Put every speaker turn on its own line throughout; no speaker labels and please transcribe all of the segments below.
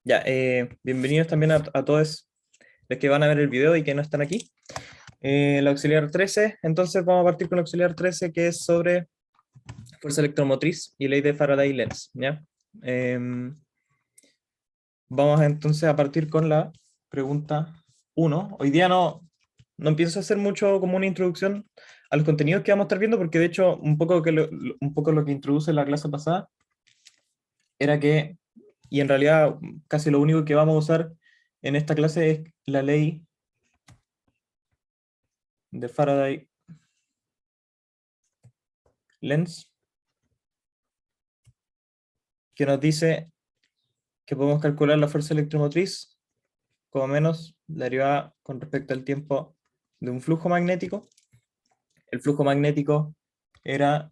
Ya, bienvenidos también a todos los que van a ver el video y que no están aquí. La auxiliar 13, entonces vamos a partir con la auxiliar 13, que es sobre fuerza electromotriz y ley de Faraday-Lenz, ¿ya? Vamos entonces a partir con la pregunta 1. Hoy día no empiezo a hacer mucho como una introducción a los contenidos que vamos a estar viendo, porque de hecho un poco lo que introduce la clase pasada era que, y en realidad casi lo único que vamos a usar en esta clase es la ley de Faraday-Lenz, que nos dice que podemos calcular la fuerza electromotriz como menos la derivada con respecto al tiempo de un flujo magnético. El flujo magnético era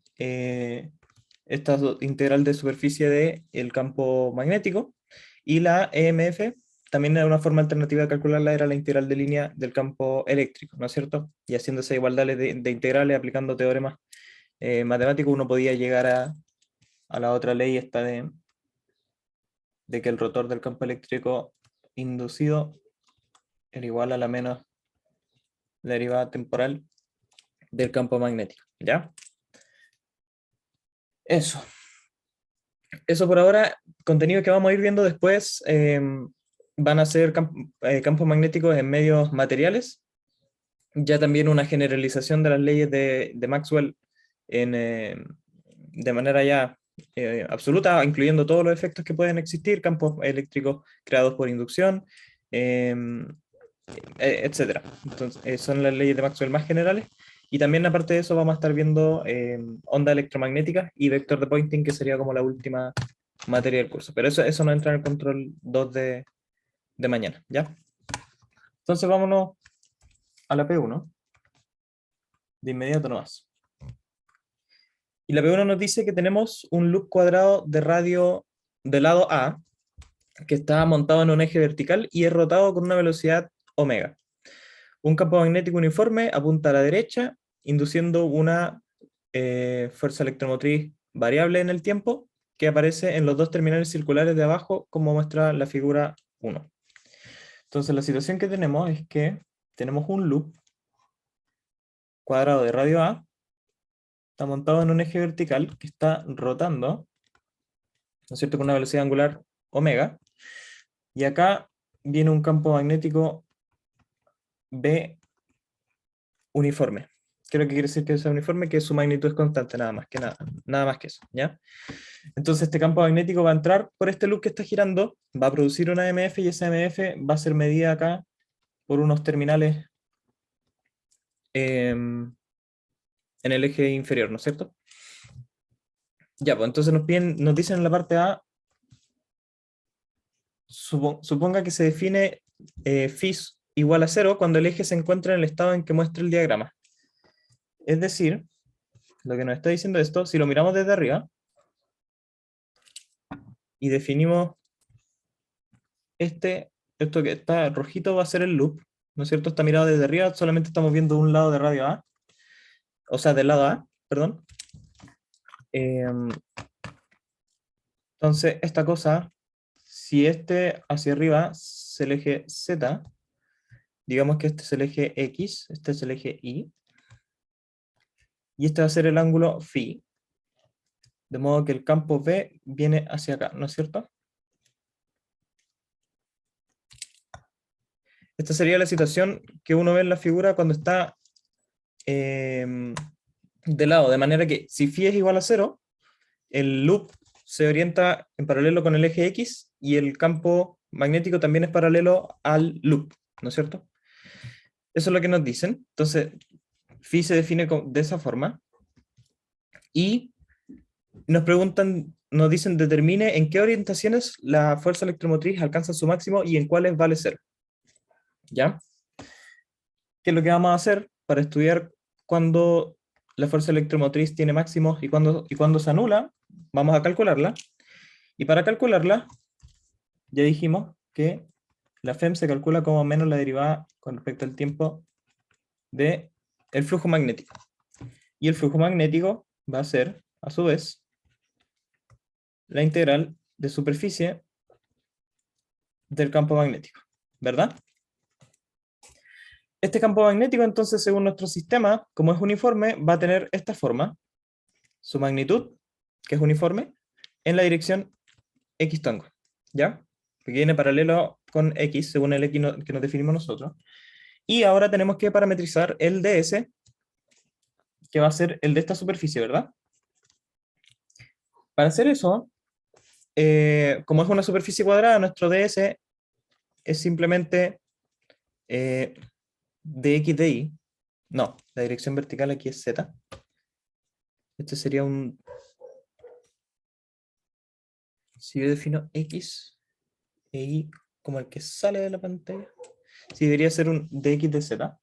esta integral de superficie del campo magnético, y la EMF también era una forma alternativa de calcularla, era la integral de línea del campo eléctrico, ¿no es cierto? Y haciendo esas igualdades de integrales, aplicando teoremas matemáticos, uno podía llegar a la otra ley, esta de que el rotor del campo eléctrico inducido era igual a la menos la derivada temporal del campo magnético, ¿ya? Eso. Eso por ahora. Contenido que vamos a ir viendo después van a ser campos magnéticos en medios materiales, ya también una generalización de las leyes de Maxwell de manera ya absoluta, incluyendo todos los efectos que pueden existir, campos eléctricos creados por inducción, eh, etcétera. Entonces, son las leyes de Maxwell más generales. Y también aparte de eso vamos a estar viendo onda electromagnética y vector de Poynting, que sería como la última materia del curso. Pero eso no entra en el control 2 de mañana, ¿ya? Entonces vámonos a la P1, de inmediato nomás. Y la P1 nos dice que tenemos un loop cuadrado de radio del lado A, que está montado en un eje vertical y es rotado con una velocidad omega. Un campo magnético uniforme apunta a la derecha, induciendo una fuerza electromotriz variable en el tiempo, que aparece en los dos terminales circulares de abajo, como muestra la figura 1. Entonces la situación que tenemos es que tenemos un loop cuadrado de radio A, está montado en un eje vertical que está rotando, ¿no es cierto?, con una velocidad angular omega, y acá viene un campo magnético B uniforme. ¿Qué es lo que quiere decir que sea uniforme? Que su magnitud es constante, nada más que nada más que eso, ¿ya? Entonces este campo magnético va a entrar por este loop que está girando, va a producir una MF, y esa MF va a ser medida acá por unos terminales en el eje inferior, ¿no es cierto? Ya, pues entonces nos dicen en la parte A, suponga que se define phi igual a 0 cuando el eje se encuentra en el estado en que muestra el diagrama. Es decir, lo que nos está diciendo esto, si lo miramos desde arriba y definimos esto que está rojito va a ser el loop, ¿no es cierto? Está mirado desde arriba, solamente estamos viendo un lado de radio A, o sea, del lado A, perdón. Entonces, esta cosa, si este hacia arriba es el eje Z, digamos que este es el eje X, este es el eje Y, y este va a ser el ángulo phi, de modo que el campo B viene hacia acá, ¿no es cierto? Esta sería la situación que uno ve en la figura cuando está de lado, de manera que si phi es igual a 0, el loop se orienta en paralelo con el eje X y el campo magnético también es paralelo al loop, ¿no es cierto? Eso es lo que nos dicen. Entonces, phi se define de esa forma y nos preguntan, nos dicen determine en qué orientaciones la fuerza electromotriz alcanza su máximo y en cuáles vale 0. ¿Ya? ¿Qué es lo que vamos a hacer para estudiar cuándo la fuerza electromotriz tiene máximos y cuándo se anula? Vamos a calcularla. Y para calcularla, ya dijimos que la FEM se calcula como menos la derivada con respecto al tiempo del flujo magnético. Y el flujo magnético va a ser, a su vez, la integral de superficie del campo magnético, ¿verdad? Este campo magnético, entonces, según nuestro sistema, como es uniforme, va a tener esta forma, su magnitud, que es uniforme, en la dirección X tongo, ¿ya? Que viene paralelo con X, según el X que nos definimos nosotros. Y ahora tenemos que parametrizar el ds, que va a ser el de esta superficie, ¿verdad? Para hacer eso, como es una superficie cuadrada, nuestro ds es simplemente dx de y. No, la dirección vertical aquí es z. Este sería un... Si yo defino x e y como el que sale de la pantalla, sí debería ser un dx de z.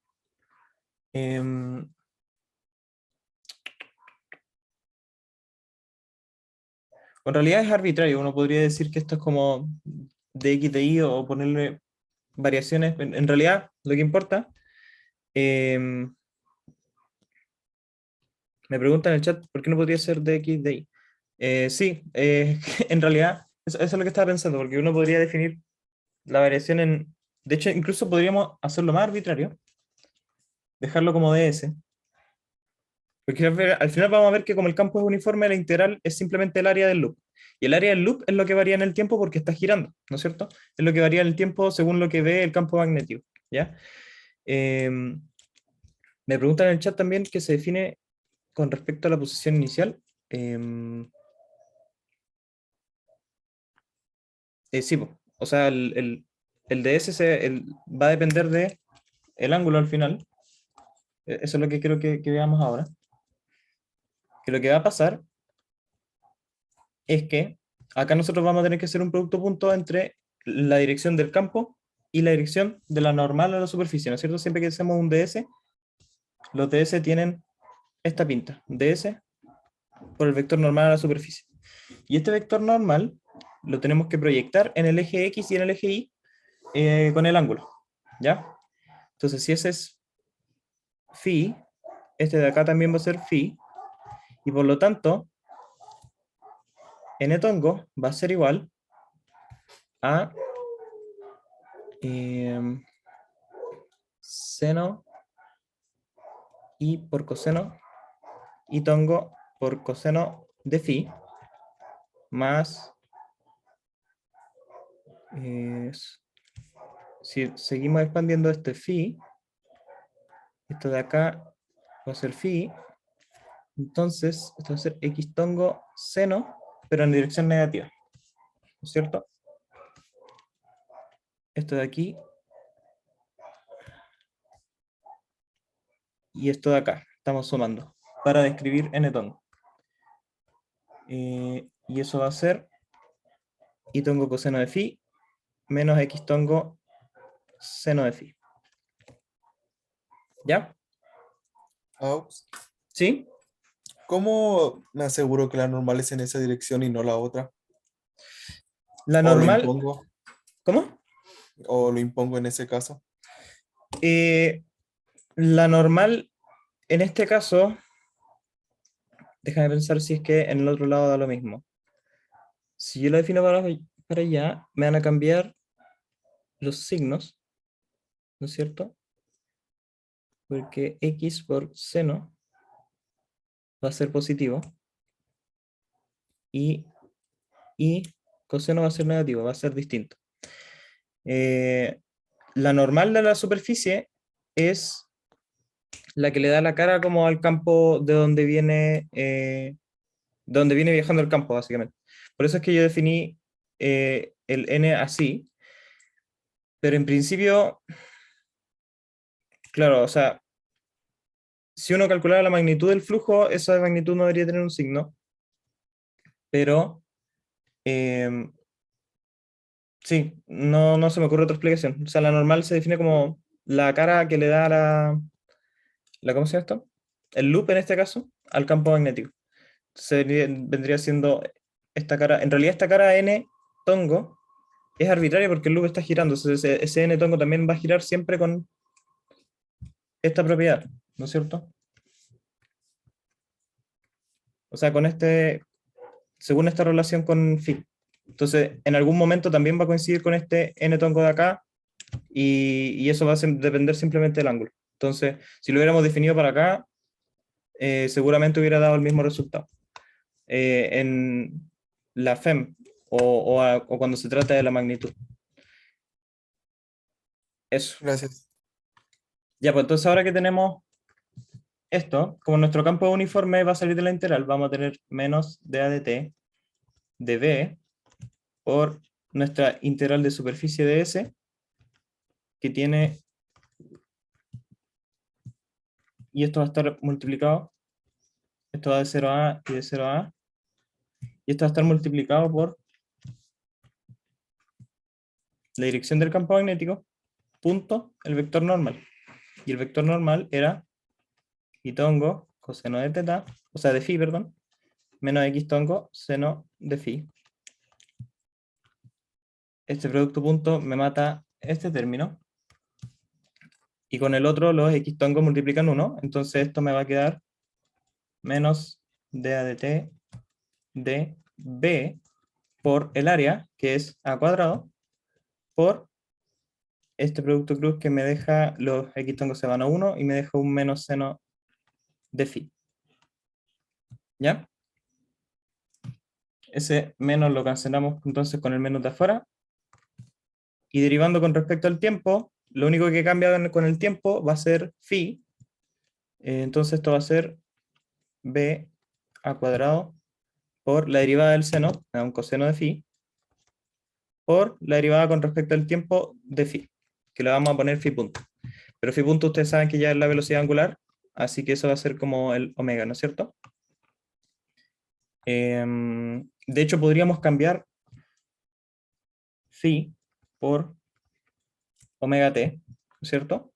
En realidad es arbitrario, uno podría decir que esto es como dx de y o ponerle variaciones. En realidad, lo que importa, em, me preguntan en el chat, ¿por qué no podría ser dx de y? Sí, en realidad, eso es lo que estaba pensando, porque uno podría definir la variación en... De hecho, incluso podríamos hacerlo más arbitrario, dejarlo como ds, porque al final vamos a ver que como el campo es uniforme, la integral es simplemente el área del loop. Y el área del loop es lo que varía en el tiempo porque está girando, ¿no es cierto? Es lo que varía en el tiempo según lo que ve el campo magnético, ¿ya? Em, Me preguntan en el chat también que se define con respecto a la posición inicial. Em, sí, po. O sea, el ds va a depender de el ángulo al final. Eso es lo que quiero que veamos ahora. Que lo que va a pasar es que acá nosotros vamos a tener que hacer un producto punto entre la dirección del campo y la dirección de la normal a la superficie, ¿no es cierto? Siempre que hacemos un ds, los ds tienen esta pinta, ds por el vector normal a la superficie. Y este vector normal lo tenemos que proyectar en el eje X y en el eje Y con el ángulo, ¿ya? Entonces, si ese es phi, este de acá también va a ser phi, y por lo tanto, n tongo va a ser igual a seno y por coseno y tongo por coseno de phi más, eh, si seguimos expandiendo este phi, esto de acá va a ser phi, entonces esto va a ser x tongo seno, pero en dirección negativa, ¿no es cierto? Esto de aquí y esto de acá, estamos sumando para describir n tongo. Y eso va a ser y tongo coseno de phi menos x tongo seno de phi. ¿Ya?
Aux,
¿Sí?
¿cómo me aseguro que la normal es en esa dirección y no la otra?
La
¿O lo
normal,
impongo?
¿cómo?
¿O lo impongo en ese caso?
Eh, la normal, en este caso, déjame pensar si es que en el otro lado da lo mismo. Si yo lo defino para allá, me van a cambiar los signos, ¿no es cierto? Porque x por seno va a ser positivo y, y coseno va a ser negativo, va a ser distinto. Eh, la normal de la superficie es la que le da la cara como al campo de donde viene viajando el campo, básicamente. Por eso es que yo definí el n así, pero en principio, claro, o sea, si uno calculara la magnitud del flujo, esa magnitud no debería tener un signo, pero eh, sí, no se me ocurre otra explicación. O sea, la normal se define como la cara que le da ¿cómo se llama esto? El loop en este caso, al campo magnético. Vendría siendo esta cara, en realidad esta cara n tongo es arbitraria porque el loop está girando, entonces ese n tongo también va a girar siempre con esta propiedad, ¿no es cierto? O sea, según esta relación con phi. Entonces, en algún momento también va a coincidir con este n tongo de acá, y eso va a depender simplemente del ángulo. Entonces, si lo hubiéramos definido para acá, seguramente hubiera dado el mismo resultado. En la FEM o cuando se trata de la magnitud. Eso.
Gracias.
Ya, pues entonces ahora que tenemos esto, como nuestro campo uniforme va a salir de la integral, vamos a tener menos dA de t de b por nuestra integral de superficie de S, que tiene, y esto va a estar multiplicado, esto va de 0 a A y de 0 a A, y esto va a estar multiplicado por la dirección del campo magnético, punto, el vector normal. Y el vector normal era y tongo coseno de teta, o sea, de phi, perdón, menos x tongo seno de phi. Este producto punto me mata este término. Y con el otro los x tongos multiplican 1, entonces esto me va a quedar menos dA de t de b por el área, que es a cuadrado, por este producto cruz que me deja, los x tongos se van a 1 y me deja un menos seno de phi. ¿Ya? Ese menos lo cancelamos entonces con el menos de afuera. Y derivando con respecto al tiempo, lo único que cambia con el tiempo va a ser phi. Entonces esto va a ser b a cuadrado por la derivada del seno, me da un coseno de phi, por la derivada con respecto al tiempo de phi, que le vamos a poner phi punto. Pero phi punto ustedes saben que ya es la velocidad angular, así que eso va a ser como el omega, ¿no es cierto? De hecho, podríamos cambiar phi por omega t, ¿no es cierto?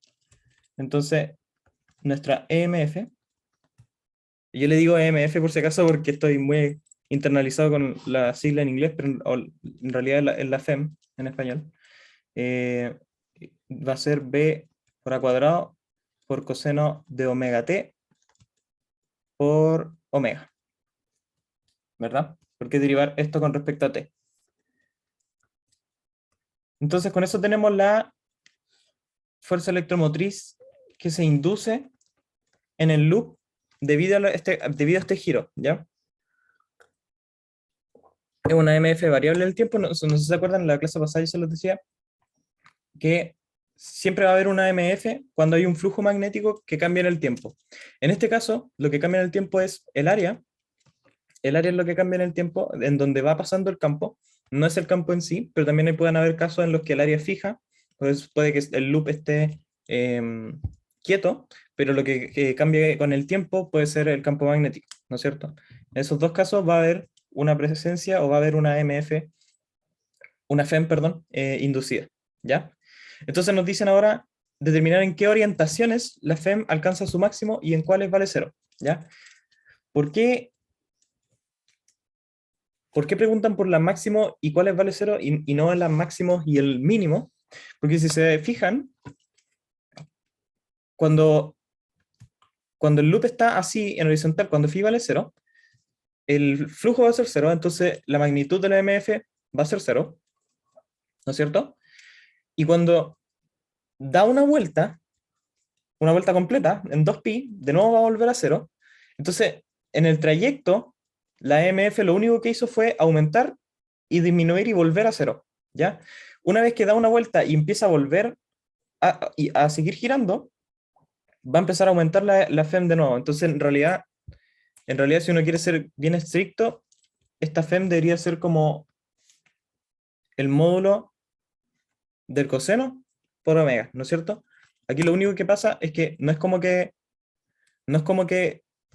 Entonces, nuestra EMF, yo le digo EMF por si acaso porque estoy muy internalizado con la sigla en inglés, pero en realidad es la FEM en español. eh, Va a ser b por a cuadrado por coseno de omega t por omega, ¿verdad? ¿Por qué derivar esto con respecto a t? Entonces con eso tenemos la fuerza electromotriz que se induce en el loop debido a este giro, ¿ya? Es una MF variable del tiempo, no sé si se acuerdan, en la clase pasada yo se los decía, que siempre va a haber una MF cuando hay un flujo magnético que cambia en el tiempo. En este caso, lo que cambia en el tiempo es el área. El área es lo que cambia en el tiempo, en donde va pasando el campo. No es el campo en sí, pero también pueden haber casos en los que el área es fija, pues puede que el loop esté quieto, pero lo que cambie con el tiempo puede ser el campo magnético, ¿no es cierto? En esos dos casos va a haber una presencia o va a haber una MF, una FEM, perdón, inducida, ¿ya? Entonces nos dicen ahora determinar en qué orientaciones la FEM alcanza su máximo y en cuáles vale cero, ¿ya? ¿Por qué, por qué preguntan por la máximo y cuáles vale cero y no las máximos y el mínimo? Porque si se fijan, cuando, cuando el loop está así en horizontal, cuando phi vale cero, el flujo va a ser cero, entonces la magnitud de la MF va a ser cero, ¿no es cierto? Y cuando da una vuelta completa, en 2pi, de nuevo va a volver a cero. Entonces, en el trayecto, la EMF lo único que hizo fue aumentar y disminuir y volver a cero, ¿ya? Una vez que da una vuelta y empieza a volver a seguir girando, va a empezar a aumentar la FEM de nuevo. Entonces, en realidad, si uno quiere ser bien estricto, esta FEM debería ser como el módulo del coseno por omega, ¿no es cierto? Aquí lo único que pasa es que no es como que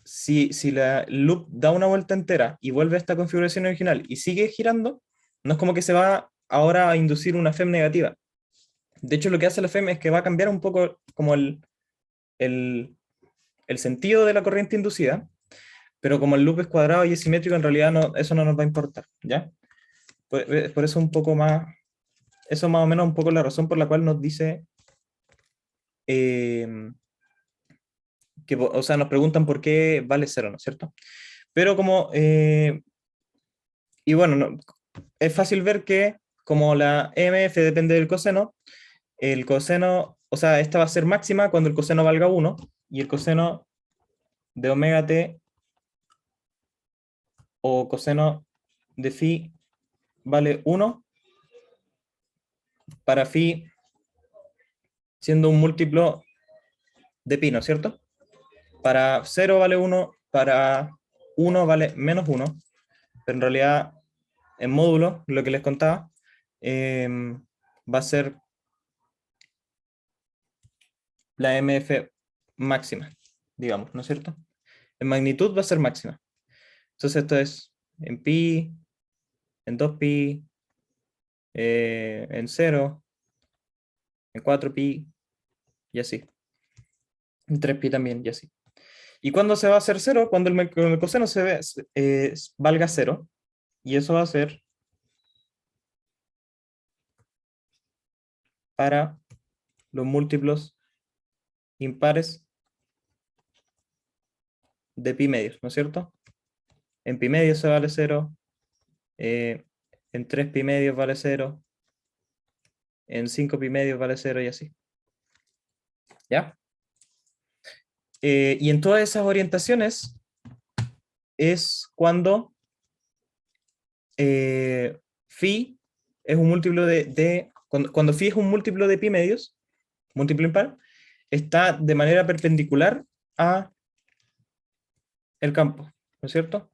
si la loop da una vuelta entera y vuelve a esta configuración original y sigue girando, no es como que se va ahora a inducir una FEM negativa. De hecho, lo que hace la FEM es que va a cambiar un poco como el, el sentido de la corriente inducida, pero como el loop es cuadrado y es simétrico, en realidad eso no nos va a importar, ¿ya? Por eso un poco más, eso más o menos un poco la razón por la cual nos dice eh, o sea, nos preguntan por qué vale cero, ¿no es cierto? Pero como, y bueno, es fácil ver que como la EMF depende del coseno, el coseno, o sea, esta va a ser máxima cuando el coseno valga 1, y el coseno de omega t o coseno de phi vale 1 para phi siendo un múltiplo de pi, ¿no es cierto? Para 0 vale 1, para 1 vale menos 1, pero en realidad en módulo, lo que les contaba, va a ser la MF máxima, digamos, ¿no es cierto? En magnitud va a ser máxima. Entonces esto es en pi, en 2pi, en 0, en 4pi, y así. En 3pi también, y así. ¿Y cuándo se va a hacer 0? Cuando el coseno valga 0. Y eso va a ser para los múltiplos impares de pi medios, ¿no es cierto? En pi medios se vale 0, en 3 pi medios vale 0, en 5 pi medios vale 0 y así. ¿Ya? Y en todas esas orientaciones es cuando phi es un múltiplo cuando phi es un múltiplo de pi medios, múltiplo impar, está de manera perpendicular a el campo, ¿no es cierto?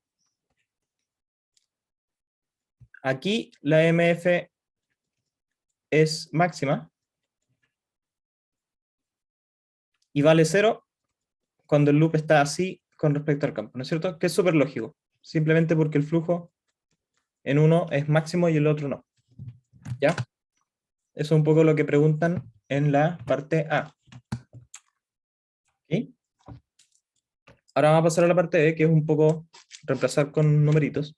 Aquí la MF es máxima y vale 0 cuando el loop está así con respecto al campo, ¿no es cierto? Que es súper lógico, simplemente porque el flujo en uno es máximo y el otro no. ¿Ya? Eso es un poco lo que preguntan en la parte A. ¿Ok? Ahora vamos a pasar a la parte B, que es un poco reemplazar con numeritos.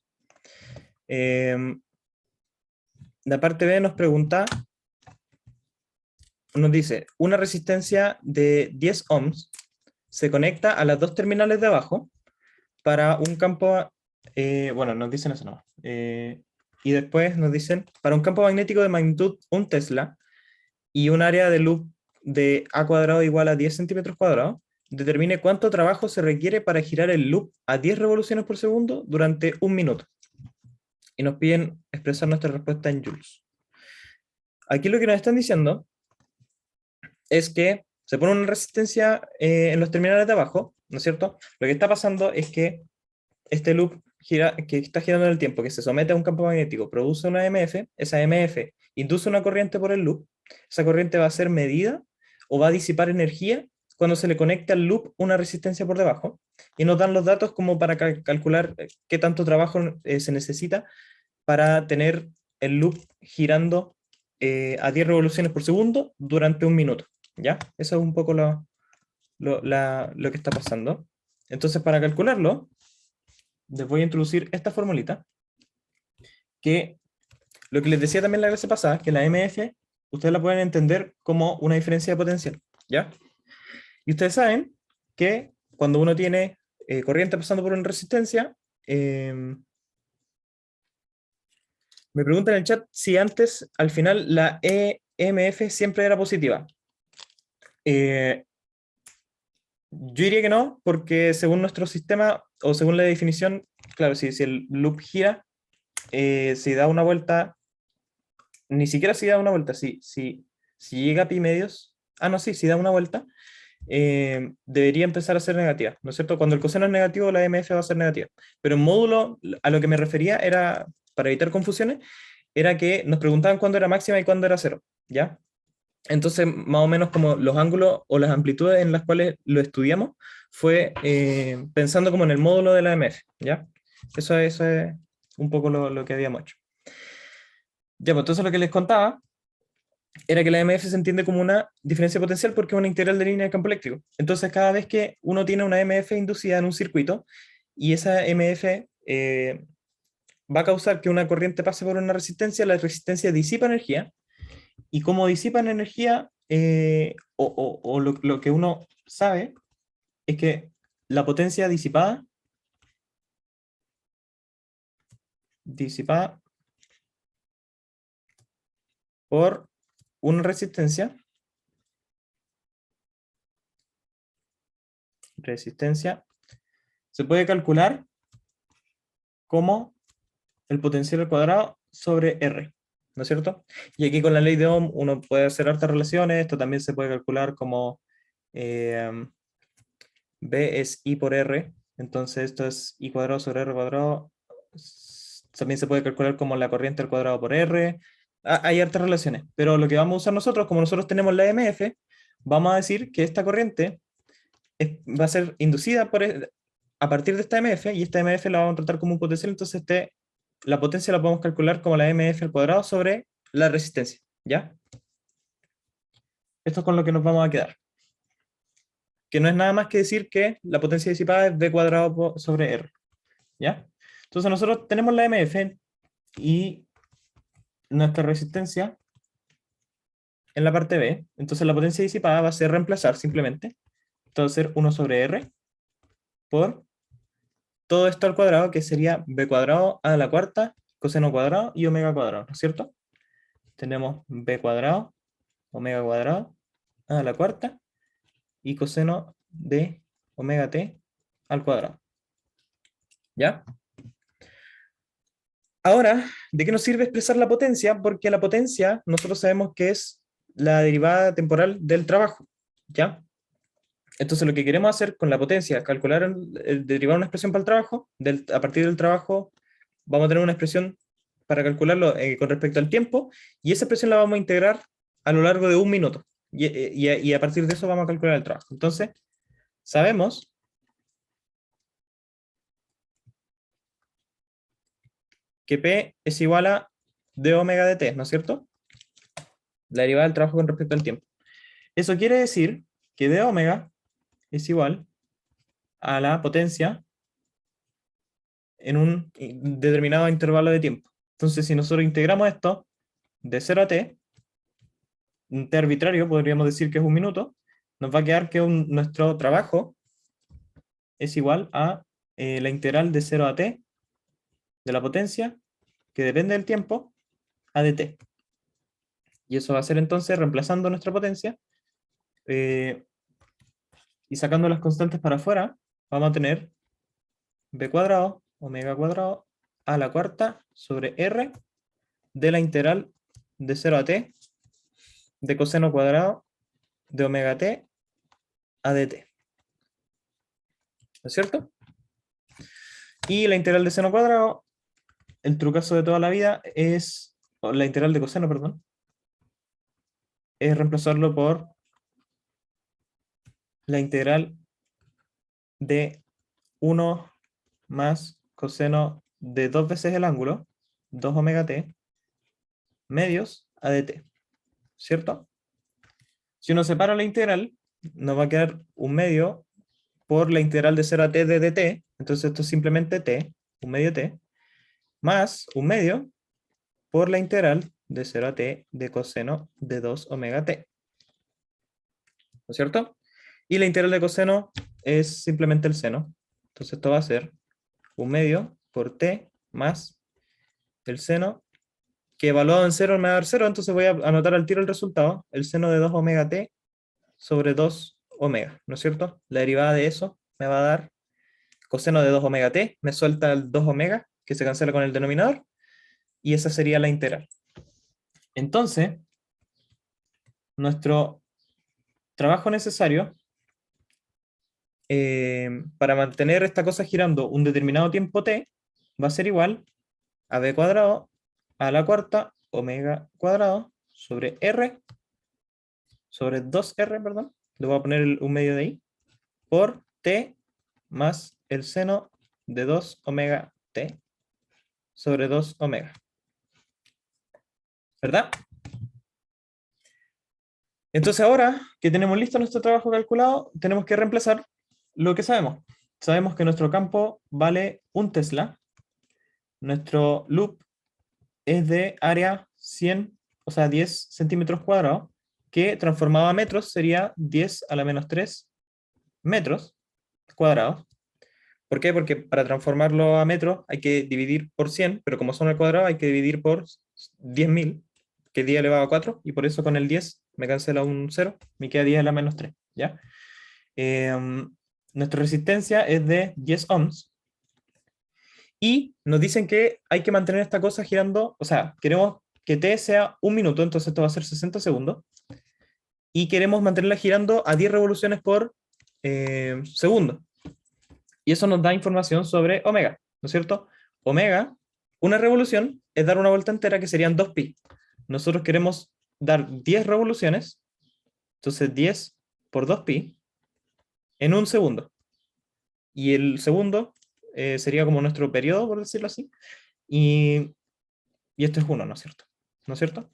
La parte B nos pregunta, nos dice, una resistencia de 10 ohms se conecta a las dos terminales de abajo para un campo, bueno, nos dicen eso no. Y después nos dicen, para un campo magnético de magnitud 1 Tesla y un área de loop de A cuadrado igual a 10 centímetros cuadrados, determine cuánto trabajo se requiere para girar el loop a 10 revoluciones por segundo durante 1 minuto. Y nos piden expresar nuestra respuesta en joules. Aquí lo que nos están diciendo es que se pone una resistencia en los terminales de abajo, ¿no es cierto? Lo que está pasando es que este loop que está girando en el tiempo, que se somete a un campo magnético, produce una MF, esa MF induce una corriente por el loop, esa corriente va a ser medida o va a disipar energía cuando se le conecta al loop una resistencia por debajo, y nos dan los datos como para calcular qué tanto trabajo se necesita para tener el loop girando a 10 revoluciones por segundo durante 1 minuto. ¿Ya? Eso es un poco lo que está pasando. Entonces, para calcularlo, les voy a introducir esta formulita, que lo que les decía también la clase pasada, que la MF, ustedes la pueden entender como una diferencia de potencial, ¿ya? Y ustedes saben que cuando uno tiene corriente pasando por una resistencia, me preguntan en el chat si antes, al final, la EMF siempre era positiva. Yo diría que no, porque según nuestro sistema, o según la definición, claro, si el loop gira, si da una vuelta, ni siquiera si da una vuelta, si llega a pi medios, no, sí, si da una vuelta, debería empezar a ser negativa, ¿no es cierto? Cuando el coseno es negativo, la MF va a ser negativa. Pero en módulo, a lo que me refería era, para evitar confusiones, era que nos preguntaban cuándo era máxima y cuándo era cero, ¿ya? Entonces, más o menos como los ángulos o las amplitudes en las cuales lo estudiamos, fue pensando como en el módulo de la MF, ¿ya? Eso es un poco lo que habíamos hecho. Ya, pues entonces lo que les contaba era que la MF se entiende como una diferencia potencial porque es una integral de línea de campo eléctrico. Entonces, cada vez que uno tiene una MF inducida en un circuito y esa MF va a causar que una corriente pase por una resistencia, la resistencia disipa energía, y como disipan energía, o lo que uno sabe es que la potencia disipada por una resistencia. Resistencia se puede calcular como el potencial al cuadrado sobre R, ¿no es cierto? Y aquí con la ley de Ohm uno puede hacer hartas relaciones. Esto también se puede calcular como B es I por R, entonces esto es I cuadrado sobre R cuadrado. También se puede calcular como la corriente al cuadrado por R. Hay hartas relaciones, pero lo que vamos a usar nosotros, como nosotros tenemos la MF, vamos a decir que esta corriente va a ser inducida a partir de esta MF, y esta MF la vamos a tratar como un potencial. Entonces la potencia la podemos calcular como la MF al cuadrado sobre la resistencia, ¿ya? Esto es con lo que nos vamos a quedar, que no es nada más que decir que la potencia disipada es V cuadrado sobre R, ¿ya? Entonces nosotros tenemos la MF y nuestra resistencia en la parte B. Entonces la potencia disipada va a ser reemplazar simplemente. Entonces va a ser 1 sobre R por todo esto al cuadrado, que sería B cuadrado a la cuarta, coseno cuadrado y omega cuadrado, ¿no es cierto? Tenemos B cuadrado, omega cuadrado a la cuarta y coseno de omega t al cuadrado. ¿Ya? Ahora, ¿de qué nos sirve expresar la potencia? Porque la potencia nosotros sabemos que es la derivada temporal del trabajo, ¿ya? Entonces lo que queremos hacer con la potencia es calcular, derivar una expresión para el trabajo. A partir del trabajo vamos a tener una expresión para calcularlo con respecto al tiempo, y esa expresión la vamos a integrar a lo largo de un minuto. Y a partir de eso vamos a calcular el trabajo. Entonces, sabemos que P es igual a d omega de t, ¿no es cierto? La derivada del trabajo con respecto al tiempo. Eso quiere decir que d omega es igual a la potencia en un determinado intervalo de tiempo. Entonces, si nosotros integramos esto de 0 a t, un t arbitrario, podríamos decir que es un minuto, nos va a quedar que nuestro trabajo es igual a la integral de 0 a t de la potencia, que depende del tiempo, a dt. Y eso va a ser entonces, reemplazando nuestra potencia y sacando las constantes para afuera, vamos a tener b cuadrado, omega cuadrado, a la cuarta sobre r de la integral de 0 a t de coseno cuadrado de omega t a dt. ¿No es cierto? Y la integral de seno cuadrado, el trucazo de toda la vida, es, o la integral de coseno, perdón, es reemplazarlo por la integral de 1 más coseno de 2 veces el ángulo, 2 omega t, medios a dt, ¿cierto? Si uno separa la integral, nos va a quedar un medio por la integral de 0 a t de dt, entonces esto es simplemente t, un medio t, más un medio por la integral de 0 a t de coseno de 2 omega t, ¿no es cierto? Y la integral de coseno es simplemente el seno, entonces esto va a ser un medio por t más el seno, que evaluado en 0 me va a dar 0, entonces voy a anotar al tiro el resultado, el seno de 2 omega t sobre 2 omega, ¿no es cierto? La derivada de eso me va a dar coseno de 2 omega t, me suelta el 2 omega, que se cancela con el denominador, y esa sería la integral. Entonces, nuestro trabajo necesario para mantener esta cosa girando un determinado tiempo t va a ser igual a b cuadrado a la cuarta omega cuadrado sobre r, sobre 2r, perdón, le voy a poner un medio de ahí, por t más el seno de 2 omega t sobre 2 omega. ¿Verdad? Entonces ahora que tenemos listo nuestro trabajo calculado, tenemos que reemplazar lo que sabemos. Sabemos que nuestro campo vale 1 Tesla, nuestro loop es de área 100, o sea 10 centímetros cuadrados, que transformado a metros sería 10 a la menos 3 metros cuadrados. ¿Por qué? Porque para transformarlo a metros hay que dividir por 100, pero como son al cuadrado hay que dividir por 10.000. que es 10 elevado a 4, y por eso con el 10 me cancela un 0, me queda 10 a la menos 3, ¿ya? Nuestra resistencia es de 10 ohms, y nos dicen que hay que mantener esta cosa girando, o sea, queremos que t sea 1 minuto, entonces esto va a ser 60 segundos, y queremos mantenerla girando a 10 revoluciones por segundo. Y eso nos da información sobre omega, ¿no es cierto? Omega, una revolución, es dar una vuelta entera que serían 2pi. Nosotros queremos dar 10 revoluciones, entonces 10 por 2pi, en un segundo. Y el segundo sería como nuestro periodo, por decirlo así. Y esto es 1, ¿no es cierto? ¿No es cierto?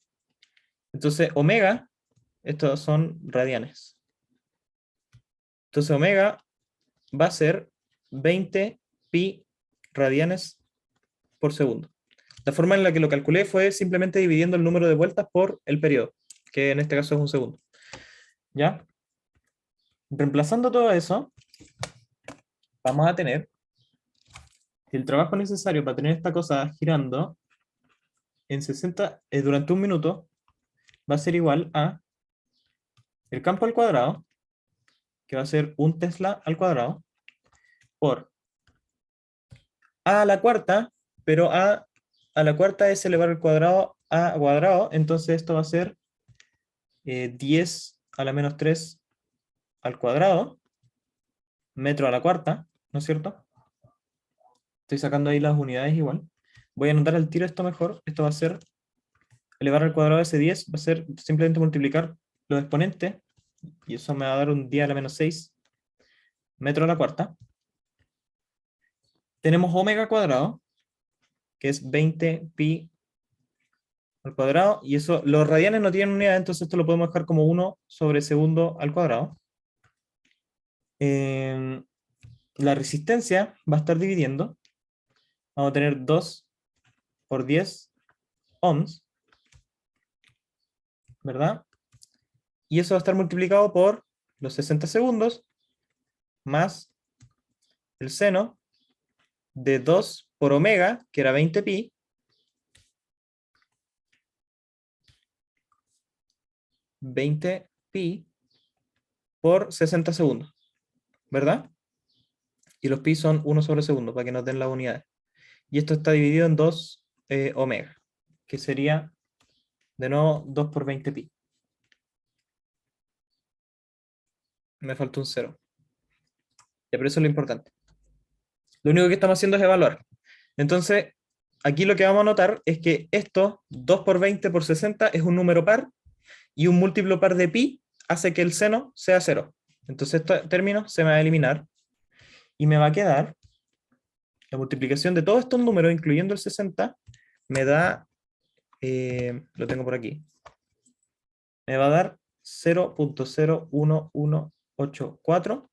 Entonces, omega, estos son radianes. Entonces, omega va a ser 20 pi radianes por segundo. La forma en la que lo calculé fue simplemente dividiendo el número de vueltas por el periodo, que en este caso es un segundo. ¿Ya? Reemplazando todo eso, vamos a tener que el trabajo necesario para tener esta cosa girando en 60 durante un minuto va a ser igual a el campo al cuadrado, que va a ser un Tesla al cuadrado, por a la cuarta, pero a la cuarta es elevar el cuadrado a cuadrado, entonces esto va a ser 10 a la menos 3 al cuadrado, metro a la cuarta, ¿no es cierto? Estoy sacando ahí las unidades igual. Voy a anotar al tiro esto mejor. Esto va a ser elevar al cuadrado de ese 10, va a ser simplemente multiplicar los exponentes, y eso me va a dar un 10 a la menos 6 metro a la cuarta. Tenemos omega cuadrado, que es 20 pi al cuadrado, y eso, los radianes no tienen unidad, entonces esto lo podemos dejar como 1 sobre segundo al cuadrado. La resistencia va a estar dividiendo. Vamos a tener 2 por 10 ohms, ¿verdad? Y eso va a estar multiplicado por los 60 segundos más el seno de 2 por omega, que era 20 pi, por 60 segundos, ¿verdad? Y los pi son 1 sobre segundo, para que nos den las unidades. Y esto está dividido en 2 omega, que sería, de nuevo, 2 por 20 pi. Me falta un 0. Ya, pero eso es lo importante. Lo único que estamos haciendo es evaluar. Entonces, aquí lo que vamos a notar es que esto, 2 por 20 por 60, es un número par, y un múltiplo par de pi hace que el seno sea 0. Entonces este término se me va a eliminar, y me va a quedar la multiplicación de todos estos números, incluyendo el 60, me da, lo tengo por aquí, me va a dar 0.01184,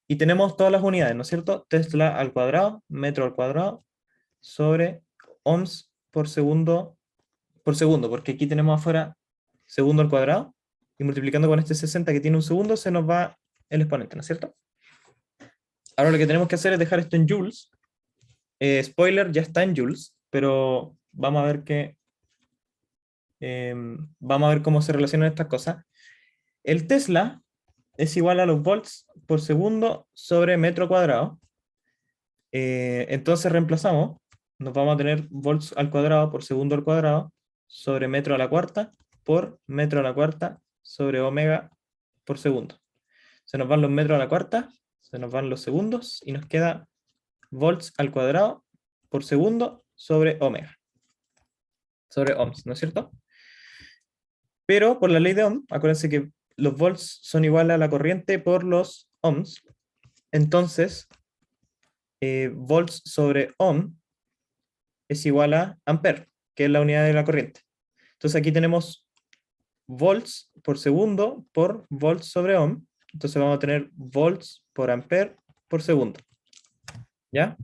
y tenemos todas las unidades, ¿no es cierto? Tesla al cuadrado, metro al cuadrado, sobre ohms por segundo, porque aquí tenemos afuera segundo al cuadrado, y multiplicando con este 60 que tiene un segundo, se nos va el exponente, ¿no es cierto? Ahora lo que tenemos que hacer es dejar esto en joules. Spoiler, ya está en joules, pero vamos a ver vamos a ver cómo se relacionan estas cosas. El Tesla es igual a los volts por segundo sobre metro cuadrado. Entonces reemplazamos, nos vamos a tener volts al cuadrado por segundo al cuadrado sobre metro a la cuarta por metro a la cuarta sobre omega por segundo. Se nos van los metros a la cuarta, se nos van los segundos, y nos queda volts al cuadrado por segundo sobre omega, sobre ohms, ¿no es cierto? Pero por la ley de Ohm, acuérdense que los volts son iguales a la corriente por los ohms. Entonces, volts sobre ohm es igual a ampere, que es la unidad de la corriente. Entonces aquí tenemos volts por segundo por volts sobre ohm. Entonces vamos a tener volts por ampere por segundo. ¿Ya?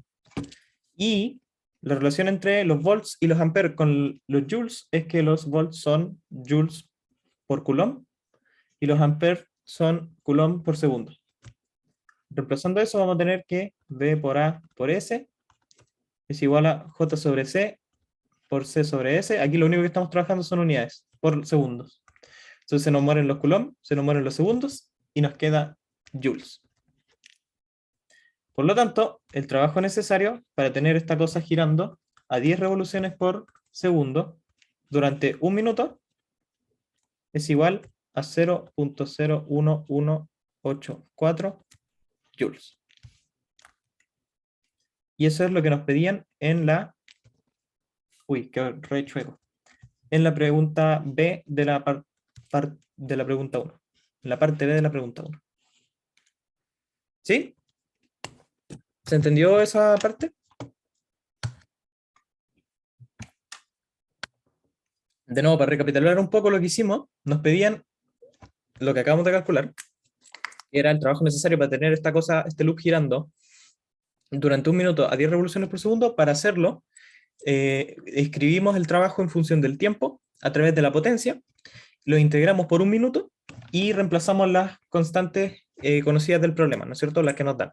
Y la relación entre los volts y los amperes con los joules es que los volts son joules por coulomb y los amperes son coulomb por segundo. Reemplazando eso, vamos a tener que V por A por S es igual a J sobre C por C sobre S. Aquí lo único que estamos trabajando son unidades por segundos. Entonces se nos mueren los coulombs, se nos mueren los segundos y nos queda joules. Por lo tanto, el trabajo necesario para tener esta cosa girando a 10 revoluciones por segundo durante un minuto es igual a 0.01184 joules. Y eso es lo que nos pedían en la... Uy, qué re chueco. En la pregunta B de la, de la pregunta 1. En la parte B de la pregunta 1. ¿Sí? ¿Se entendió esa parte? De nuevo, para recapitular un poco lo que hicimos, nos pedían lo que acabamos de calcular, que era el trabajo necesario para tener esta cosa, este loop girando durante un minuto a 10 revoluciones por segundo. Para hacerlo, escribimos el trabajo en función del tiempo a través de la potencia, lo integramos por un minuto y reemplazamos las constantes conocidas del problema, ¿no es cierto? Las que nos dan.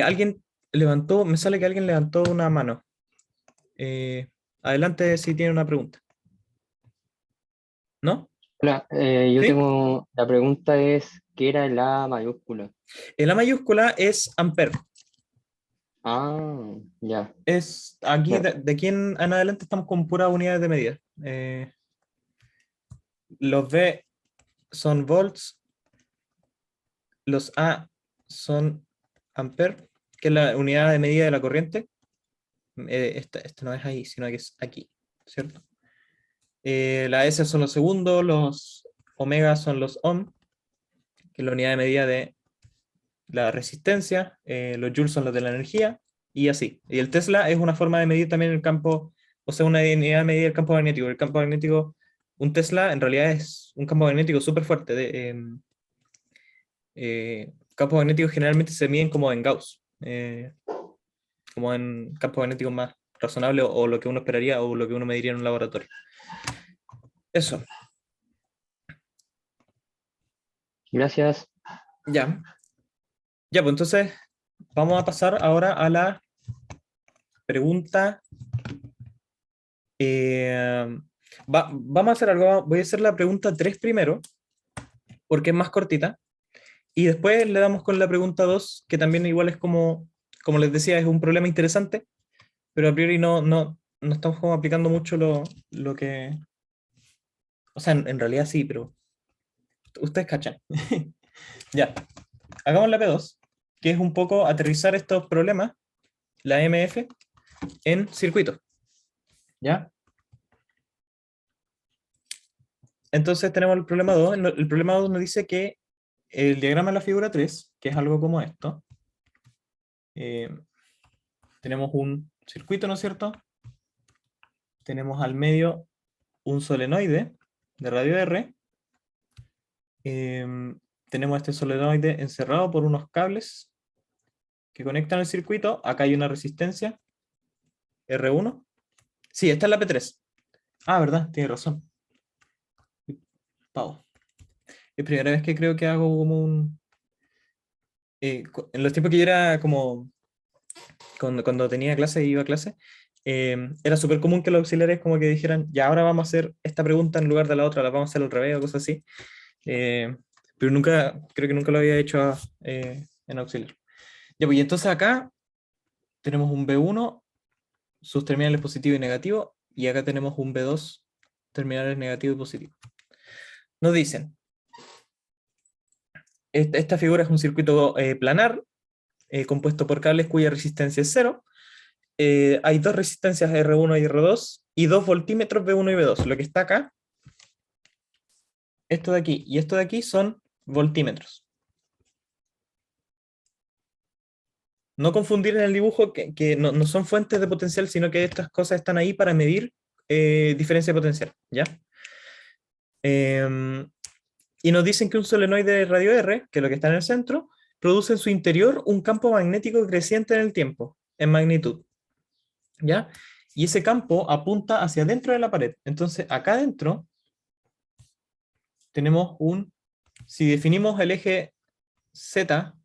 Alguien levantó, me sale que alguien levantó una mano. Adelante si tiene una pregunta. ¿No?
Hola, yo
¿Sí?
tengo, la pregunta es, ¿qué era el A mayúscula?
La mayúscula es ampere.
Ah, ya,
Es aquí,
ya.
de aquí en adelante estamos con puras unidades de medida. Los V son volts, los A son ampere, que es la unidad de medida de la corriente. Este no es ahí, sino que es aquí, ¿cierto? La S son los segundos, los omega son los ohm, que es la unidad de medida de la resistencia, los joules son los de la energía, y así. Y el Tesla es una forma de medir también el campo, o sea, una unidad de medida del campo magnético. El campo magnético, un Tesla en realidad es un campo magnético súper fuerte. Campos magnéticos generalmente se miden como en Gauss, como en campos magnéticos más razonables o lo que uno esperaría o lo que uno mediría en un laboratorio. Eso,
Gracias.
ya. Ya, pues entonces vamos a pasar ahora a la pregunta. Vamos a hacer algo, voy a hacer la pregunta 3 primero, porque es más cortita, y después le damos con la pregunta 2, que también igual es como les decía, es un problema interesante, pero a priori no estamos como aplicando mucho lo que... O sea, en realidad sí, pero ustedes cachan. Ya, hagamos la P2, que es un poco aterrizar estos problemas, la MF, en circuitos. ¿Ya? Entonces tenemos el problema 2. El problema 2 nos dice que el diagrama de la figura 3, que es algo como esto, eh, tenemos un circuito, ¿no es cierto? Tenemos al medio un solenoide de radio R. Tenemos este solenoide encerrado por unos cables que conectan el circuito. Acá hay una resistencia R1. Sí, esta es la P3. Ah, verdad, tiene razón. Pavo. Es primera vez que creo que hago como un... en los tiempos que yo era como... Cuando tenía clase y iba a clase, era súper común que los auxiliares como que dijeran, ya ahora vamos a hacer esta pregunta en lugar de la otra, la vamos a hacer al revés o cosas así. Pero nunca, creo que nunca lo había hecho en auxiliar. Ya, pues y entonces acá tenemos un B1, sus terminales positivo y negativo, y acá tenemos un B2, terminales negativo y positivo. Nos dicen, esta figura es un circuito planar, compuesto por cables cuya resistencia es cero. Hay dos resistencias R1 y R2 y dos voltímetros B1 y B2. Lo que está acá, esto de aquí y esto de aquí son voltímetros. No confundir en el dibujo que no son fuentes de potencial, sino que estas cosas están ahí para medir diferencia de potencial, ¿ya? Y nos dicen que un solenoide de radio R, que es lo que está en el centro, produce en su interior un campo magnético creciente en el tiempo, en magnitud, ¿ya? Y ese campo apunta hacia adentro de la pared. Entonces, acá adentro tenemos si definimos el eje Z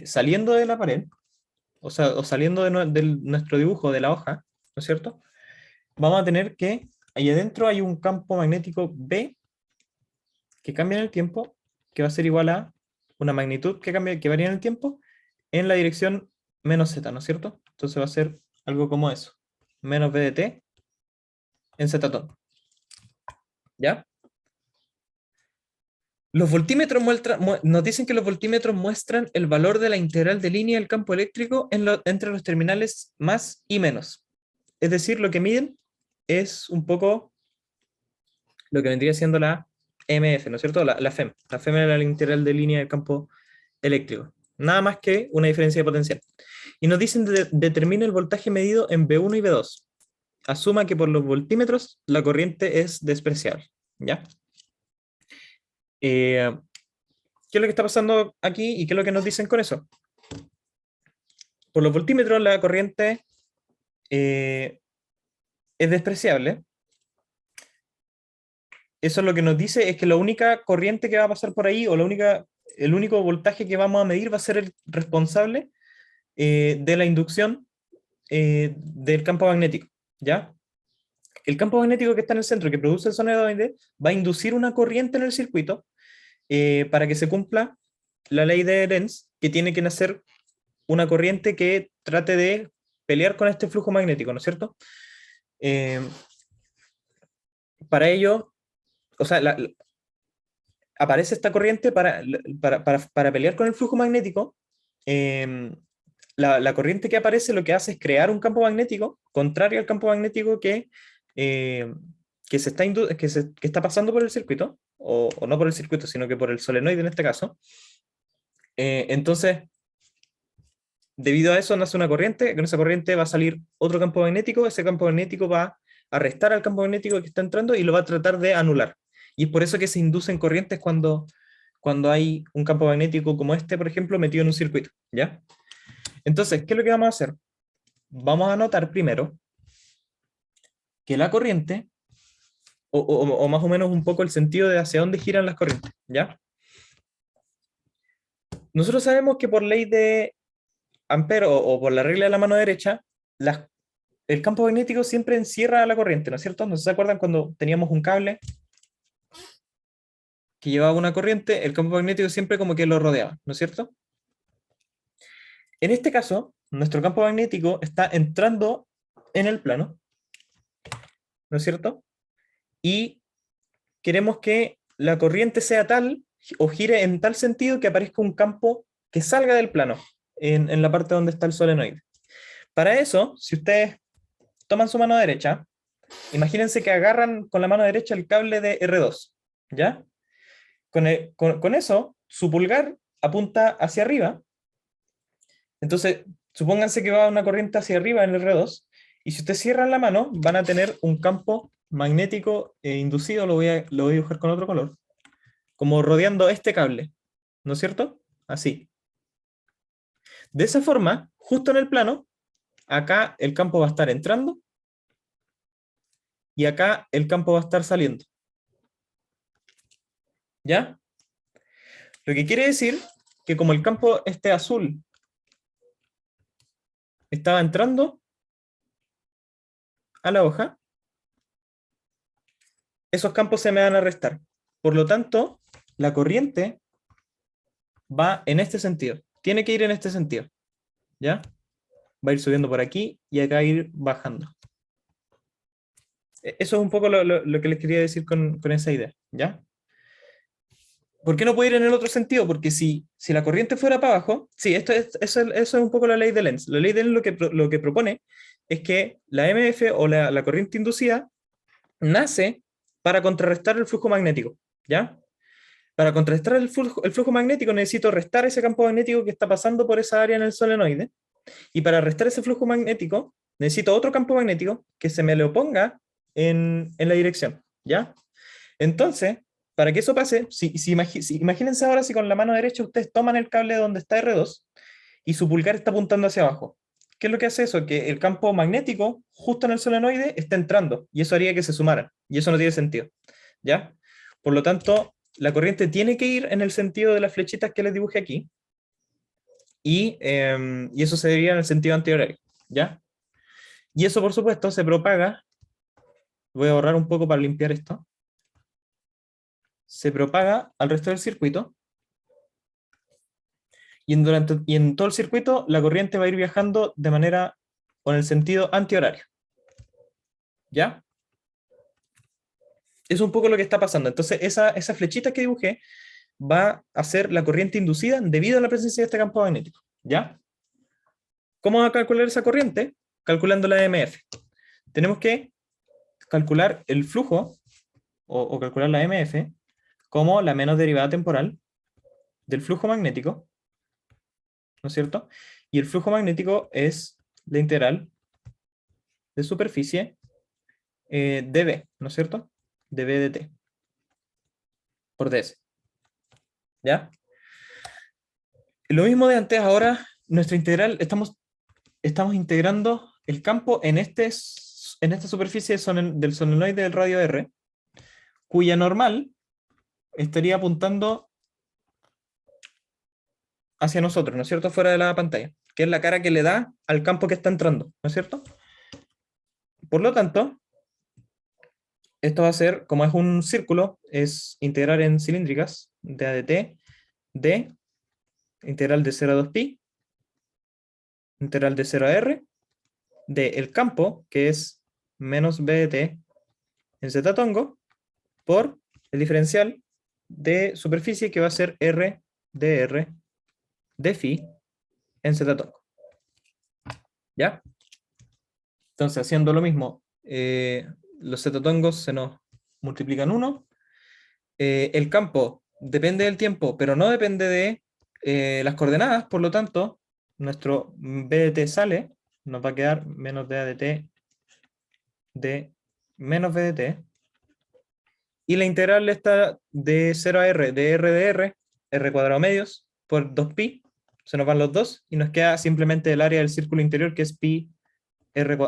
saliendo de la pared, o sea, o saliendo de nuestro dibujo de la hoja, ¿no es cierto? Vamos a tener que ahí adentro hay un campo magnético B que cambia en el tiempo, que va a ser igual a una magnitud que cambia, que varía en el tiempo, en la dirección menos z, ¿no es cierto? Entonces va a ser algo como eso, menos b de t en zetatón. ¿Ya? Los voltímetros nos dicen que los voltímetros muestran el valor de la integral de línea del campo eléctrico entre los terminales más y menos. Es decir, lo que miden es un poco lo que vendría siendo la MF, ¿no es cierto? La FEM. La FEM es la integral de línea del campo eléctrico. Nada más que una diferencia de potencial. Y nos dicen determina el voltaje medido en B1 y B2. Asuma que por los voltímetros la corriente es despreciable. ¿Ya? ¿Qué es lo que está pasando aquí y qué es lo que nos dicen con eso? Por los voltímetros la corriente es despreciable. Eso lo que nos dice es que la única corriente que va a pasar por ahí, o el único voltaje que vamos a medir va a ser el responsable de la inducción del campo magnético, ¿ya? El campo magnético que está en el centro, que produce el solenoide, va a inducir una corriente en el circuito para que se cumpla la ley de Lenz, que tiene que nacer una corriente que trate de pelear con este flujo magnético, ¿no es cierto? Para ello, o sea, aparece esta corriente para pelear con el flujo magnético. La corriente que aparece lo que hace es crear un campo magnético contrario al campo magnético que está pasando por el circuito, o no por el circuito, sino que por el solenoide en este caso. Entonces, debido a eso nace una corriente, con esa corriente va a salir otro campo magnético, ese campo magnético va a restar al campo magnético que está entrando y lo va a tratar de anular. Y es por eso que se inducen corrientes cuando hay un campo magnético como este, por ejemplo, metido en un circuito, ¿ya? Entonces, ¿qué es lo que vamos a hacer? Vamos a anotar primero que la corriente, o más o menos un poco el sentido de hacia dónde giran las corrientes, ¿ya? Nosotros sabemos que por ley de Ampere o por la regla de la mano derecha, el campo magnético siempre encierra la corriente, ¿no es cierto? ¿No se acuerdan cuando teníamos un cable que llevaba una corriente? El campo magnético siempre como que lo rodeaba, ¿no es cierto? En este caso, nuestro campo magnético está entrando en el plano, ¿no es cierto? Y queremos que la corriente sea tal, o gire en tal sentido que aparezca un campo que salga del plano, en la parte donde está el solenoide. Para eso, si ustedes toman su mano derecha, imagínense que agarran con la mano derecha el cable de R2, ¿ya? Con eso, su pulgar apunta hacia arriba. Entonces, supónganse que va una corriente hacia arriba en el R2, y si ustedes cierran la mano, van a tener un campo magnético inducido, lo voy a dibujar con otro color, como rodeando este cable, ¿no es cierto? Así. De esa forma, justo en el plano, acá el campo va a estar entrando, y acá el campo va a estar saliendo. ¿Ya? Lo que quiere decir que como el campo este azul estaba entrando a la hoja, esos campos se me van a restar. Por lo tanto, la corriente va en este sentido. Tiene que ir en este sentido. ¿Ya? Va a ir subiendo por aquí y acá ir bajando. Eso es un poco lo que les quería decir con esa idea. ¿Ya? ¿Por qué no puede ir en el otro sentido? Porque si la corriente fuera para abajo, sí, eso es un poco la ley de Lenz. La ley de Lenz lo que propone es que la MF o la corriente inducida nace para contrarrestar el flujo magnético, ¿ya? Para contrarrestar el flujo magnético necesito restar ese campo magnético que está pasando por esa área en el solenoide, y para restar ese flujo magnético necesito otro campo magnético que se me le oponga en la dirección, ¿ya? Entonces, para que eso pase, imagínense ahora si con la mano derecha ustedes toman el cable donde está R2 y su pulgar está apuntando hacia abajo. ¿Qué es lo que hace eso? Que el campo magnético justo en el solenoide está entrando, y eso haría que se sumaran, y eso no tiene sentido, ¿ya? Por lo tanto, la corriente tiene que ir en el sentido de las flechitas que les dibujé aquí, y eso se deriva en el sentido antihorario, ¿ya? Y eso, por supuesto, se propaga, voy a borrar un poco para limpiar esto, se propaga al resto del circuito, y en todo el circuito la corriente va a ir viajando de manera, o en el sentido antihorario, ¿ya? Es un poco lo que está pasando. Entonces, esa flechita que dibujé va a ser la corriente inducida debido a la presencia de este campo magnético, ¿ya? ¿Cómo va a calcular esa corriente? Calculando la EMF. Tenemos que calcular el flujo, o calcular la EMF, como la menos derivada temporal del flujo magnético, ¿no es cierto? Y el flujo magnético es la integral de superficie dB, ¿no es cierto? dB de t por ds. ¿Ya? Lo mismo de antes, ahora nuestra integral, estamos integrando el campo en esta superficie del solenoide del radio R, cuya normal estaría apuntando hacia nosotros, ¿no es cierto? Fuera de la pantalla, que es la cara que le da al campo que está entrando, ¿no es cierto? Por lo tanto, esto va a ser, como es un círculo, es integrar en cilíndricas, de a de t, de integral de 0 a 2pi, integral de 0 a r, de el campo, que es menos b de t en z tongo, por el diferencial de superficie, que va a ser r dr de phi en z tongo. ¿Ya? Entonces, haciendo lo mismo, los z tongos se nos multiplican 1. El campo depende del tiempo, pero no depende de las coordenadas, por lo tanto, nuestro b de t sale, nos va a quedar menos d de t de menos b de t, y la integral está de 0 a r, de r de r cuadrado medios, por 2pi, se nos van los dos, y nos queda simplemente el área del círculo interior, que es pi r,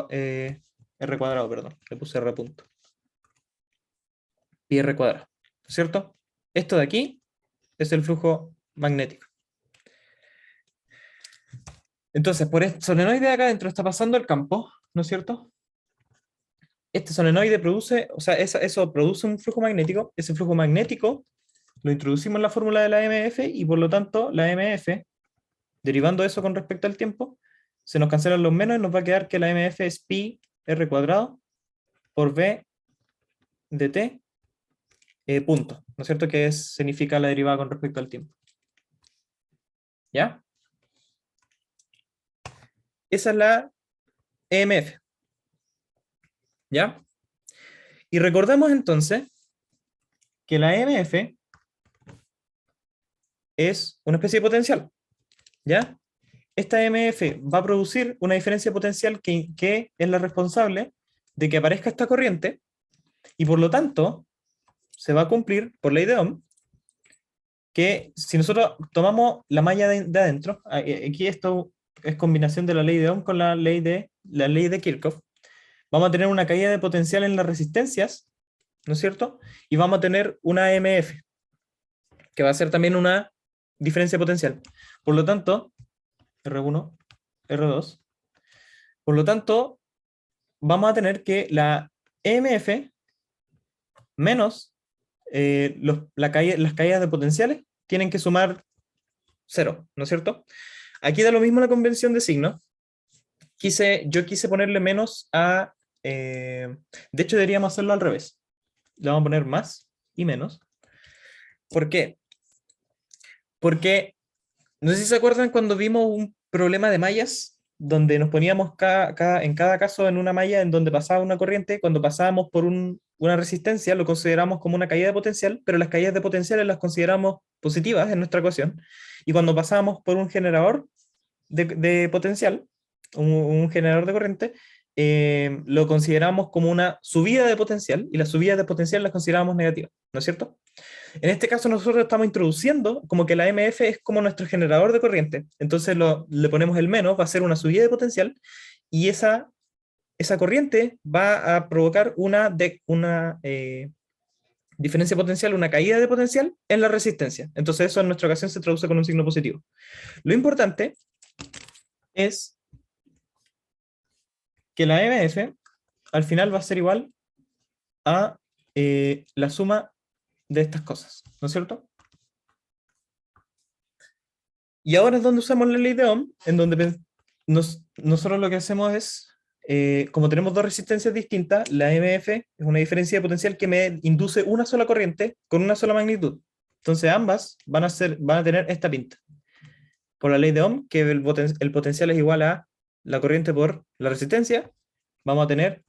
r cuadrado, perdón, le puse r punto. Pi r cuadrado, ¿cierto? Esto de aquí es el flujo magnético. Entonces, por este solenoide de acá adentro está pasando el campo, ¿no es cierto? Este solenoide produce, o sea, eso produce un flujo magnético. Ese flujo magnético lo introducimos en la fórmula de la EMF, y por lo tanto la EMF, derivando eso con respecto al tiempo, se nos cancelan los menos y nos va a quedar que la EMF es pi r cuadrado por b de t punto, ¿no es cierto? Que significa la derivada con respecto al tiempo. ¿Ya? Esa es la EMF. ¿Ya? Y recordemos entonces que la EMF es una especie de potencial. ¿Ya? Esta EMF va a producir una diferencia potencial que es la responsable de que aparezca esta corriente, y por lo tanto se va a cumplir por ley de Ohm que si nosotros tomamos la malla de adentro, aquí esto es combinación de la ley de Ohm con la ley de Kirchhoff, vamos a tener una caída de potencial en las resistencias, ¿no es cierto? Y vamos a tener una EMF, que va a ser también una diferencia potencial. Por lo tanto, R1, R2, por lo tanto, vamos a tener que la EMF menos las caídas de potenciales tienen que sumar 0, ¿no es cierto? Aquí da lo mismo la convención de signos. Yo quise ponerle menos a... de hecho, deberíamos hacerlo al revés. Le vamos a poner más y menos. ¿Por qué? Porque, no sé si se acuerdan cuando vimos un problema de mallas, donde nos poníamos en cada caso en una malla en donde pasaba una corriente, cuando pasábamos por una resistencia lo consideramos como una caída de potencial, pero las caídas de potenciales las consideramos positivas en nuestra ecuación, y cuando pasábamos por un generador de potencial, un generador de corriente, lo consideramos como una subida de potencial, y las subidas de potencial las consideramos negativas, ¿no es cierto? En este caso nosotros estamos introduciendo como que la MF es como nuestro generador de corriente, entonces le ponemos el menos, va a ser una subida de potencial, y esa corriente va a provocar una diferencia potencial, una caída de potencial en la resistencia. Entonces eso en nuestra ocasión se traduce con un signo positivo. Lo importante es que la MF al final va a ser igual a la suma de estas cosas, ¿no es cierto? Y ahora es donde usamos la ley de Ohm, en donde nosotros lo que hacemos es, como tenemos dos resistencias distintas, la MF es una diferencia de potencial que me induce una sola corriente con una sola magnitud. Entonces ambas van a tener esta pinta. Por la ley de Ohm, que el potencial es igual a la corriente por la resistencia, vamos a tener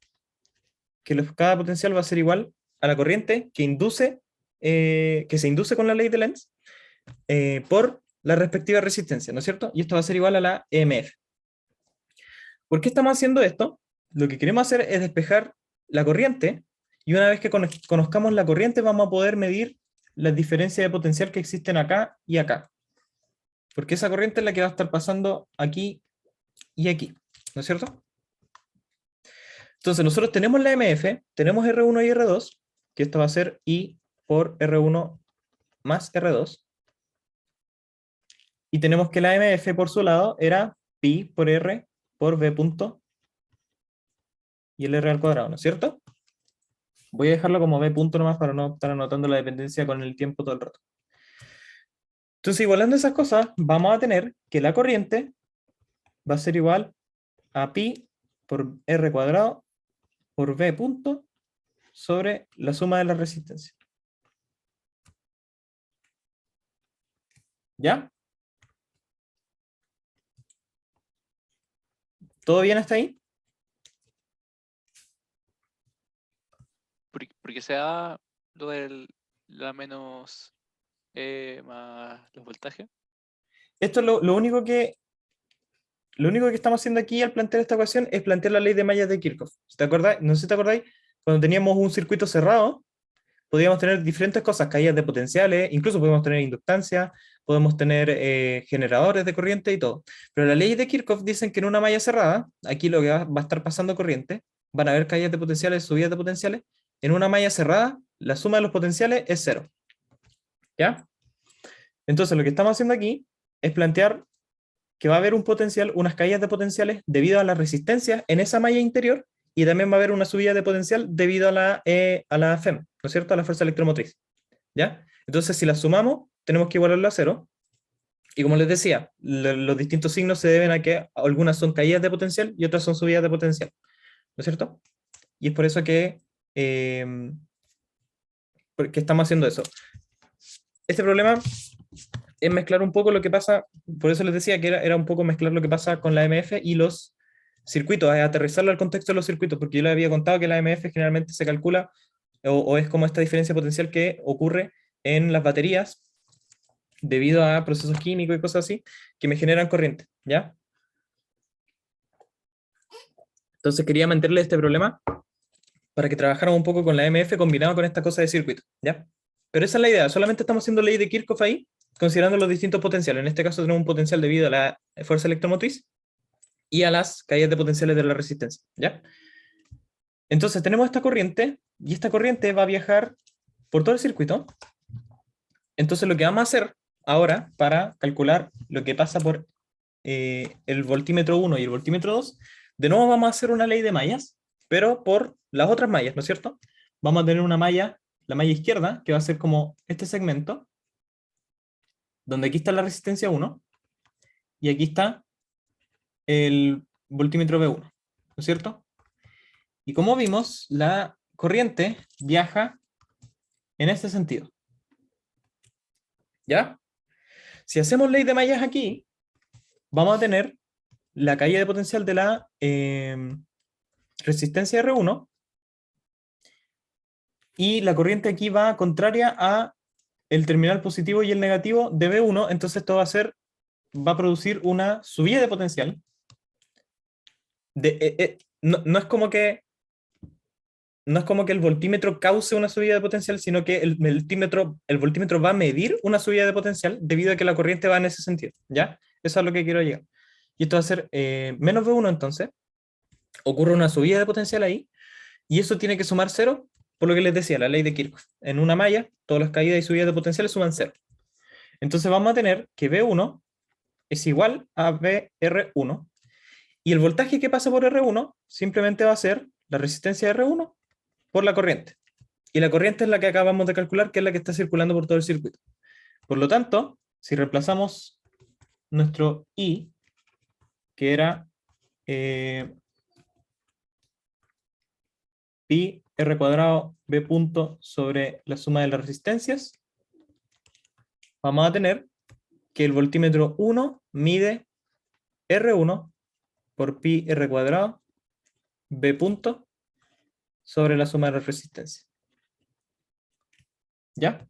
que cada potencial va a ser igual a la corriente que se induce con la ley de Lenz por la respectiva resistencia, ¿no es cierto? Y esto va a ser igual a la EMF. ¿Por qué estamos haciendo esto? Lo que queremos hacer es despejar la corriente, y una vez que conozcamos la corriente vamos a poder medir las diferencias de potencial que existen acá y acá. Porque esa corriente es la que va a estar pasando aquí y aquí, ¿no es cierto? Entonces nosotros tenemos la MF, tenemos R1 y R2, que esto va a ser I por R1 más R2, y tenemos que la MF por su lado era pi por R por V punto y el R al cuadrado, ¿no es cierto? Voy a dejarlo como V punto nomás para no estar anotando la dependencia con el tiempo todo el rato. Entonces, igualando esas cosas, vamos a tener que la corriente va a ser igual a pi por R cuadrado por V punto sobre la suma de la resistencia. ¿Ya? ¿Todo bien hasta ahí?
¿Por qué se da lo del la menos más los voltajes?
Esto es lo único que estamos haciendo aquí al plantear esta ecuación es plantear la ley de mallas de Kirchhoff. ¿Te acordáis? No sé si te acordáis, cuando teníamos un circuito cerrado, podíamos tener diferentes cosas, caídas de potenciales, incluso podemos tener inductancia, podemos tener generadores de corriente y todo. Pero la ley de Kirchhoff dicen que en una malla cerrada, aquí lo que va a estar pasando corriente, van a haber caídas de potenciales, subidas de potenciales. En una malla cerrada, la suma de los potenciales es cero. ¿Ya? Entonces lo que estamos haciendo aquí es plantear que va a haber un potencial, unas caídas de potenciales debido a la resistencia en esa malla interior, y también va a haber una subida de potencial debido a la FEM, ¿no es cierto? A la fuerza electromotriz. ¿Ya? Entonces, si las sumamos, tenemos que igualarlo a cero. Y como les decía, los distintos signos se deben a que algunas son caídas de potencial y otras son subidas de potencial, ¿no es cierto? Y es por eso que estamos haciendo eso. Este problema es mezclar un poco lo que pasa, por eso les decía que era un poco mezclar lo que pasa con la MF y los circuitos, aterrizarlo al contexto de los circuitos, porque yo les había contado que la MF generalmente se calcula o es como esta diferencia potencial que ocurre en las baterías debido a procesos químicos y cosas así que me generan corriente, ¿ya? Entonces quería mantenerle este problema para que trabajáramos un poco con la MF combinado con esta cosa de circuito, ¿ya? Pero esa es la idea, solamente estamos haciendo ley de Kirchhoff ahí, considerando los distintos potenciales. En este caso tenemos un potencial debido a la fuerza electromotriz y a las caídas de potenciales de la resistencia, ¿ya? Entonces tenemos esta corriente, y esta corriente va a viajar por todo el circuito. Entonces lo que vamos a hacer ahora, para calcular lo que pasa por el voltímetro 1 y el voltímetro 2, de nuevo vamos a hacer una ley de mallas, pero por las otras mallas, ¿no es cierto? Vamos a tener una malla, la malla izquierda, que va a ser como este segmento, donde aquí está la resistencia 1, y aquí está el voltímetro V1, ¿no es cierto? Y como vimos, la corriente viaja en este sentido. ¿Ya? Si hacemos ley de mallas aquí, vamos a tener la caída de potencial de la resistencia R1, y la corriente aquí va contraria a el terminal positivo y el negativo de V1, entonces esto va a producir una subida de potencial. No es como que el voltímetro cause una subida de potencial, sino que el voltímetro va a medir una subida de potencial debido a que la corriente va en ese sentido, ¿ya? Eso es lo que quiero llegar. Y esto va a ser menos V1 entonces, ocurre una subida de potencial ahí, y eso tiene que sumar 0 por lo que les decía, la ley de Kirchhoff. En una malla, todas las caídas y subidas de potenciales suman 0. Entonces vamos a tener que V1 es igual a VR1, y el voltaje que pasa por R1 simplemente va a ser la resistencia de R1 por la corriente. Y la corriente es la que acabamos de calcular, que es la que está circulando por todo el circuito. Por lo tanto, si reemplazamos nuestro I, que era pi R cuadrado B punto sobre la suma de las resistencias, vamos a tener que el voltímetro 1 mide R1 por pi R cuadrado B punto sobre la suma de las resistencias. ¿Ya?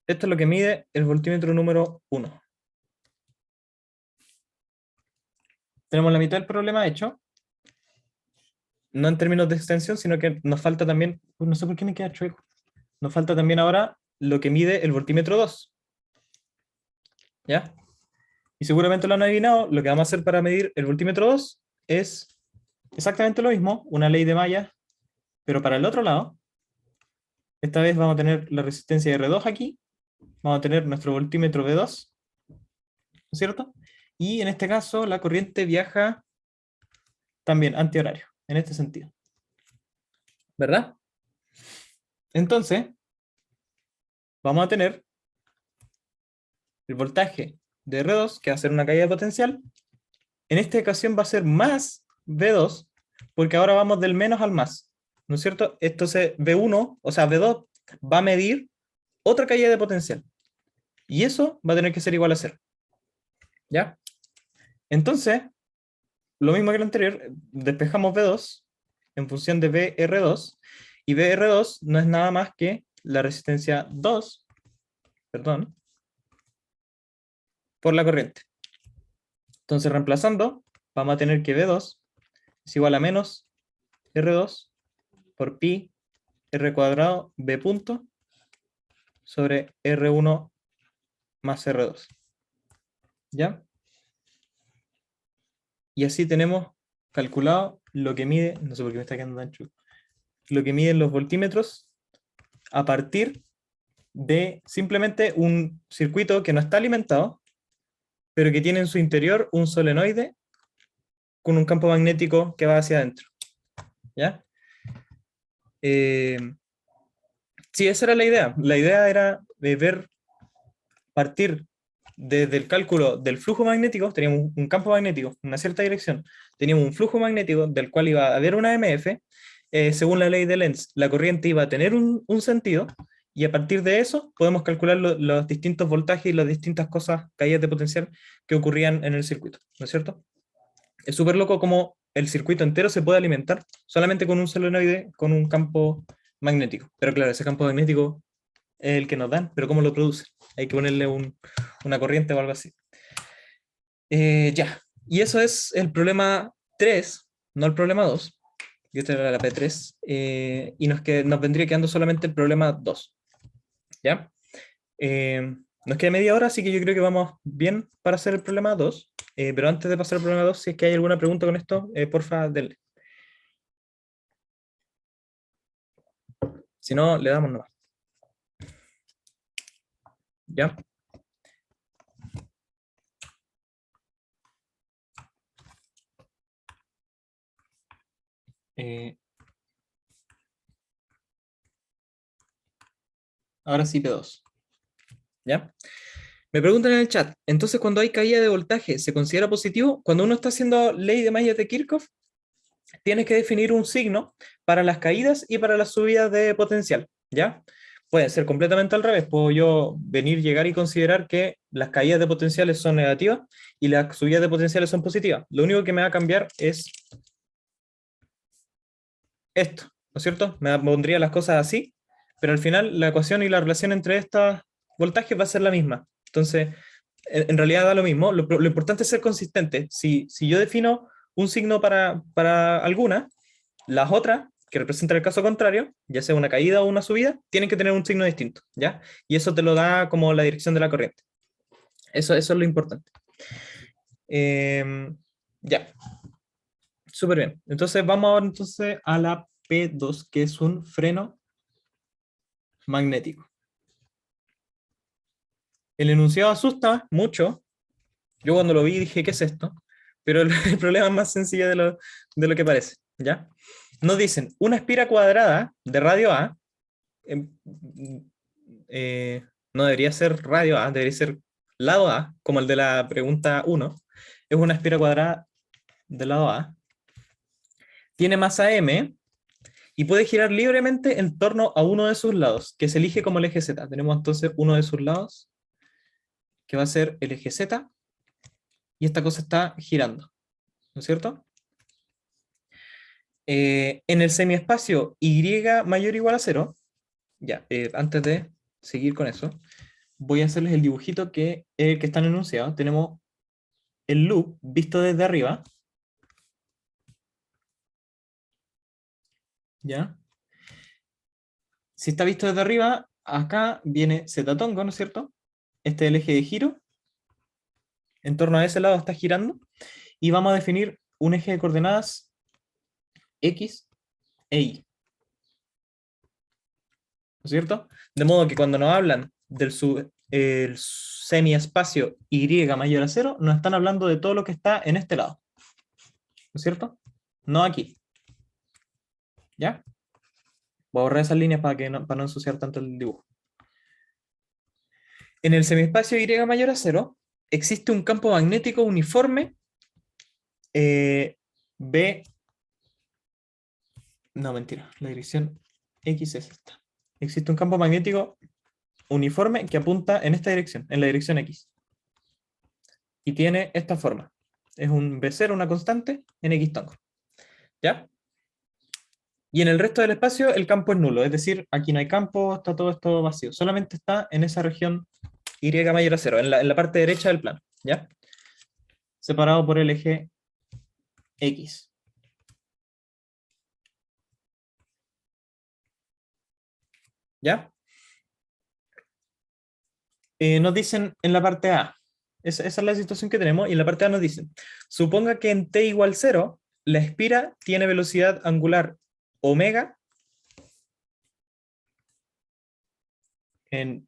Esto es lo que mide el voltímetro número 1. Tenemos la mitad del problema hecho. No en términos de extensión, sino que nos falta también, no sé por qué me queda chueco, nos falta también ahora lo que mide el voltímetro 2. ¿Ya? Y seguramente lo han adivinado, lo que vamos a hacer para medir el voltímetro 2 es exactamente lo mismo, una ley de malla, pero para el otro lado. Esta vez vamos a tener la resistencia R2 aquí, vamos a tener nuestro voltímetro V2, ¿no es cierto? Y en este caso la corriente viaja también antihorario, en este sentido. ¿Verdad? Entonces, vamos a tener el voltaje de R2, que va a ser una caída potencial. En esta ocasión va a ser más V2, porque ahora vamos del menos al más, ¿no es cierto? Entonces V1, o sea, V2 va a medir otra caída de potencial. Y eso va a tener que ser igual a 0. ¿Ya? Entonces, lo mismo que lo anterior, despejamos V2 en función de VR2, y VR2 no es nada más que la resistencia 2, perdón, por la corriente. Entonces, reemplazando, vamos a tener que V2 es igual a menos R2 por pi R cuadrado B punto sobre R1 más R2. ¿Ya? Y así tenemos calculado lo que mide, no sé por qué me está quedando tan chulo, lo que miden los voltímetros a partir de simplemente un circuito que no está alimentado, pero que tiene en su interior un solenoide con un campo magnético que va hacia adentro. ¿Ya? Sí, esa era la idea. La idea era de partir desde el cálculo del flujo magnético. Teníamos un campo magnético en una cierta dirección, teníamos un flujo magnético del cual iba a haber una MF, según la ley de Lenz, la corriente iba a tener un sentido, y a partir de eso podemos calcular los distintos voltajes y las distintas cosas, caídas de potencial que ocurrían en el circuito, ¿no es cierto? Es súper loco como el circuito entero se puede alimentar solamente con un solenoide, con un campo magnético. Pero claro, ese campo magnético es el que nos dan, pero ¿cómo lo produce? Hay que ponerle una corriente o algo así. Ya, y eso es el problema 3, no el problema 2. Y esta era la P3. Y nos vendría quedando solamente el problema 2. ¿Ya? Nos queda media hora, así que yo creo que vamos bien para hacer el problema 2. Pero antes de pasar al problema 2, si es que hay alguna pregunta con esto, porfa, denle. Si no, le damos nomás. ¿Ya? Ahora sí, P2. ¿Ya? Me preguntan en el chat, entonces cuando hay caída de voltaje, ¿se considera positivo? Cuando uno está haciendo ley de mallas de Kirchhoff, tienes que definir un signo para las caídas y para las subidas de potencial, ¿ya? Puede ser completamente al revés, puedo yo llegar y considerar que las caídas de potenciales son negativas y las subidas de potenciales son positivas. Lo único que me va a cambiar es esto, ¿no es cierto? Me pondría las cosas así, pero al final la ecuación y la relación entre estos voltajes va a ser la misma. Entonces, en realidad da lo mismo. Lo importante es ser consistente. Si yo defino un signo para alguna, las otras, que representan el caso contrario, ya sea una caída o una subida, tienen que tener un signo distinto, ¿ya? Y eso te lo da como la dirección de la corriente. Eso es lo importante. Ya. Súper bien. Entonces vamos ahora a la F2, que es un freno magnético. El enunciado asusta mucho. Yo cuando lo vi dije, ¿qué es esto? Pero el problema es más sencillo de lo que parece, ¿ya? Nos dicen, una espira cuadrada de radio A, em, no debería ser radio A, debería ser lado A, como el de la pregunta 1, es una espira cuadrada del lado A, tiene masa m y puede girar libremente en torno a uno de sus lados, que se elige como el eje Z. Tenemos entonces uno de sus lados, que va a ser el eje Z, y esta cosa está girando, ¿no es cierto? En el semiespacio Y mayor o igual a 0, ya, antes de seguir con eso, voy a hacerles el dibujito que está en el enunciado. Tenemos el loop visto desde arriba, ¿ya? Si está visto desde arriba, acá viene Z-tongo, ¿no es cierto? Este es el eje de giro. En torno a ese lado está girando. Y vamos a definir un eje de coordenadas X e Y. ¿No es cierto? De modo que cuando nos hablan del el semiespacio Y mayor a 0, nos están hablando de todo lo que está en este lado. ¿No es cierto? No aquí. ¿Ya? Voy a borrar esas líneas para no ensuciar tanto el dibujo. En el semiespacio Y mayor a 0, existe un campo magnético uniforme B. No, mentira. La dirección X es esta. Existe un campo magnético uniforme que apunta en esta dirección, en la dirección X. Y tiene esta forma. Es un B0, una constante, en X tongo. ¿Ya? Y en el resto del espacio el campo es nulo, es decir, aquí no hay campo, está todo esto vacío. Solamente está en esa región Y mayor a 0, en la parte derecha del plano. ¿Ya? Separado por el eje X. ¿Ya? Nos dicen en la parte A, esa es la situación que tenemos, y en la parte A nos dicen, suponga que en t igual 0, la espira tiene velocidad angular omega, en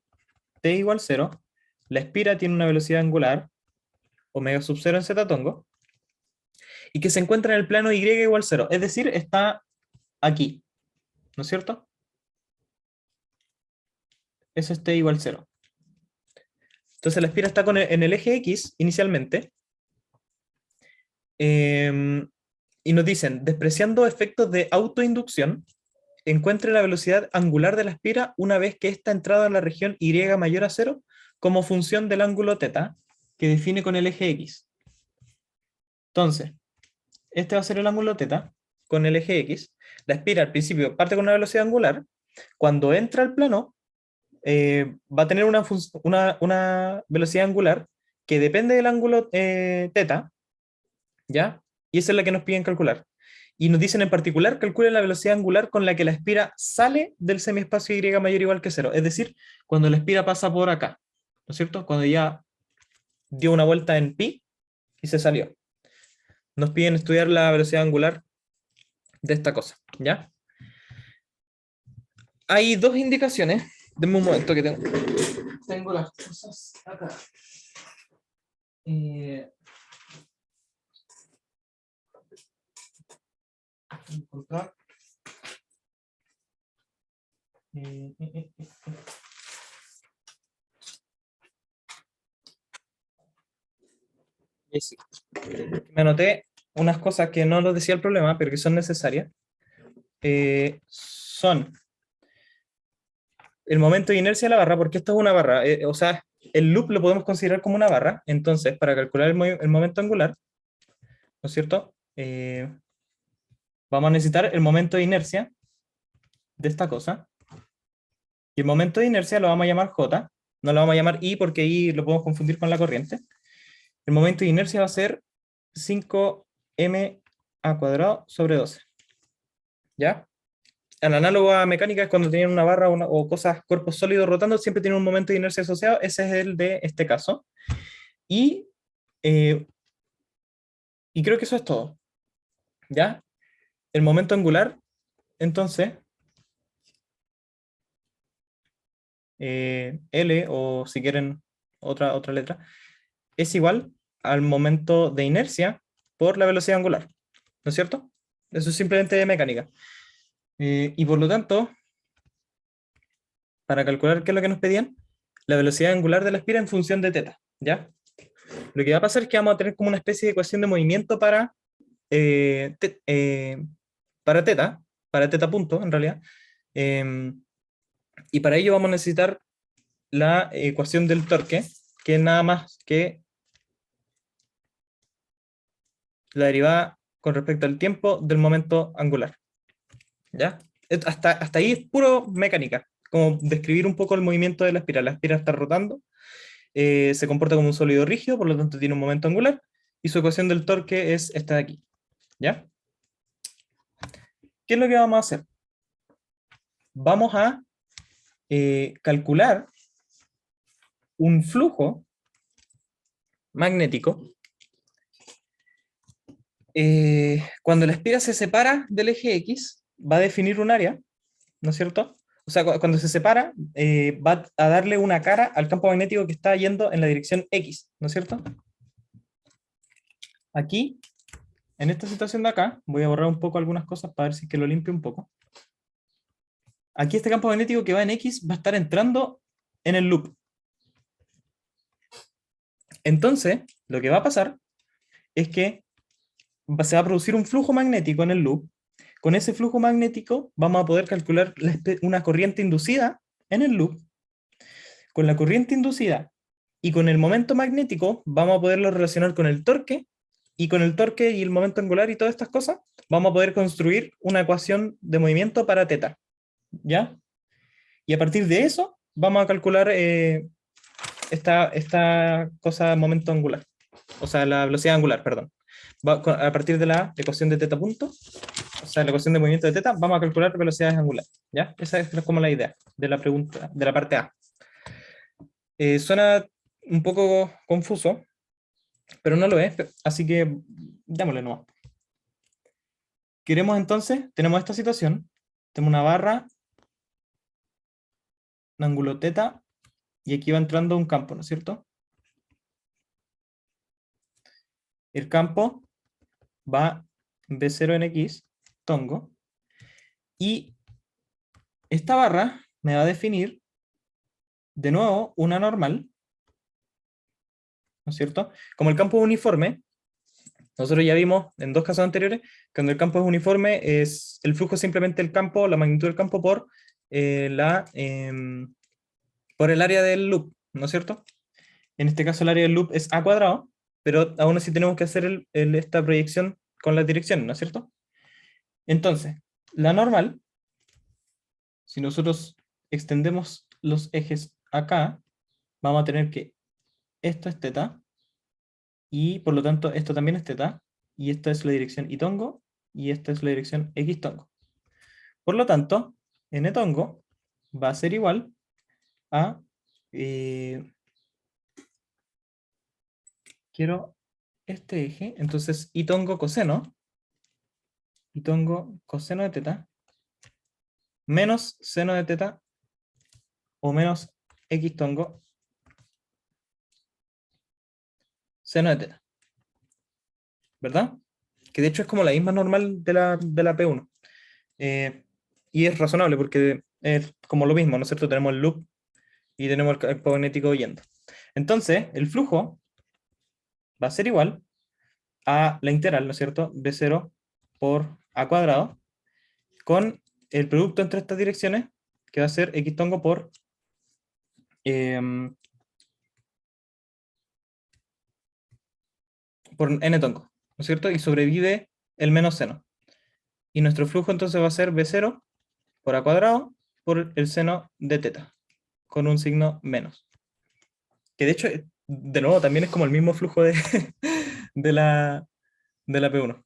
t igual 0, la espira tiene una velocidad angular omega sub 0 en z tongo, y que se encuentra en el plano y igual 0, es decir, está aquí, ¿no es cierto? Eso es t igual 0. Entonces la espira está en el eje X inicialmente, y nos dicen, despreciando efectos de autoinducción, encuentre la velocidad angular de la espira una vez que ésta ha entrado en la región Y mayor a 0 como función del ángulo θ que define con el eje X. Entonces, este va a ser el ángulo θ con el eje X. La espira al principio parte con una velocidad angular. Cuando entra al plano, va a tener una velocidad angular que depende del ángulo θ, ¿ya? Y esa es la que nos piden calcular. Y nos dicen en particular, calculen la velocidad angular con la que la espira sale del semiespacio Y mayor o igual que 0. Es decir, cuando la espira pasa por acá, ¿no es cierto? Cuando ya dio una vuelta en pi y se salió. Nos piden estudiar la velocidad angular de esta cosa, ¿ya? Hay dos indicaciones. Denme un momento que tengo las cosas acá. Encontrar. Sí. Me anoté unas cosas que no nos decía el problema, pero que son necesarias. Son el momento de inercia de la barra, porque esto es una barra, o sea, el loop lo podemos considerar como una barra. Entonces, para calcular el momento angular, ¿no es cierto? Vamos a necesitar el momento de inercia de esta cosa. Y el momento de inercia lo vamos a llamar J, no lo vamos a llamar I porque I lo podemos confundir con la corriente. El momento de inercia va a ser 5m² sobre 12. ¿Ya? En análogo a mecánica es cuando tienen una barra o cosas, cuerpos sólidos rotando, siempre tiene un momento de inercia asociado. Ese es el de este caso. Y creo que eso es todo. ¿Ya? El momento angular entonces, L, o si quieren otra letra, es igual al momento de inercia por la velocidad angular, ¿no es cierto? Eso es simplemente mecánica. Y por lo tanto, para calcular qué es lo que nos pedían, la velocidad angular de la espira en función de teta, ¿ya? Lo que va a pasar es que vamos a tener como una especie de ecuación de movimiento eh, te- eh, para teta punto, en realidad. Y para ello vamos a necesitar la ecuación del torque, que es nada más que la derivada con respecto al tiempo del momento angular. ¿Ya? Hasta ahí es puro mecánica, como describir un poco el movimiento de la espiral. La espiral está rotando, se comporta como un sólido rígido, por lo tanto tiene un momento angular, y su ecuación del torque es esta de aquí. ¿Ya? ¿Qué es lo que vamos a hacer? Vamos a calcular un flujo magnético cuando la espira se separa del eje X, va a definir un área, ¿no es cierto? O sea, cuando se separa, va a darle una cara al campo magnético que está yendo en la dirección X, ¿no es cierto? Aquí, en esta situación de acá, voy a borrar un poco algunas cosas para ver si es que lo limpio un poco. Aquí este campo magnético que va en X va a estar entrando en el loop. Entonces, lo que va a pasar es que se va a producir un flujo magnético en el loop. Con ese flujo magnético vamos a poder calcular una corriente inducida en el loop. Con la corriente inducida y con el momento magnético vamos a poderlo relacionar con el torque, y con el torque y el momento angular y todas estas cosas vamos a poder construir una ecuación de movimiento para teta, ¿ya? Y a partir de eso vamos a calcular esta cosa de momento angular, o sea, la velocidad angular, perdón. A partir de la ecuación de teta punto, o sea, la ecuación de movimiento de teta, vamos a calcular velocidades angulares, ¿ya? Esa es como la idea de la pregunta, de la parte A. Suena un poco confuso, pero no lo es, así que démosle nomás. Queremos entonces, tenemos esta situación, tenemos una barra, un ángulo teta, y aquí va entrando un campo, ¿no es cierto? El campo va B0 en X, tongo, y esta barra me va a definir, de nuevo, una normal, ¿no es cierto? Como el campo es uniforme, nosotros ya vimos en dos casos anteriores, cuando el campo es uniforme, es el flujo es simplemente el campo, la magnitud del campo por el área del loop, ¿no es cierto? En este caso el área del loop es a cuadrado, pero aún así tenemos que hacer esta proyección con las direcciones, ¿no es cierto? Entonces, la normal, si nosotros extendemos los ejes acá, vamos a tener que esto es teta, y por lo tanto esto también es teta, y esta es la dirección y tongo, y esta es la dirección x tongo. Por lo tanto, n tongo va a ser igual a, quiero este eje, entonces y tongo coseno de teta, menos seno de teta, o menos x tongo seno de teta, ¿verdad? Que de hecho es como la misma normal de la P1. Y es razonable porque es como lo mismo, ¿no es cierto? Tenemos el loop y tenemos el campo magnético yendo. Entonces, el flujo va a ser igual a la integral, ¿no es cierto? B0 por a cuadrado, con el producto entre estas direcciones, que va a ser x tongo por n tongo, ¿no es cierto? Y sobrevive el menos seno. Y nuestro flujo entonces va a ser B0 por a cuadrado por el seno de teta, con un signo menos. Que de hecho, de nuevo, también es como el mismo flujo de la, de la P1.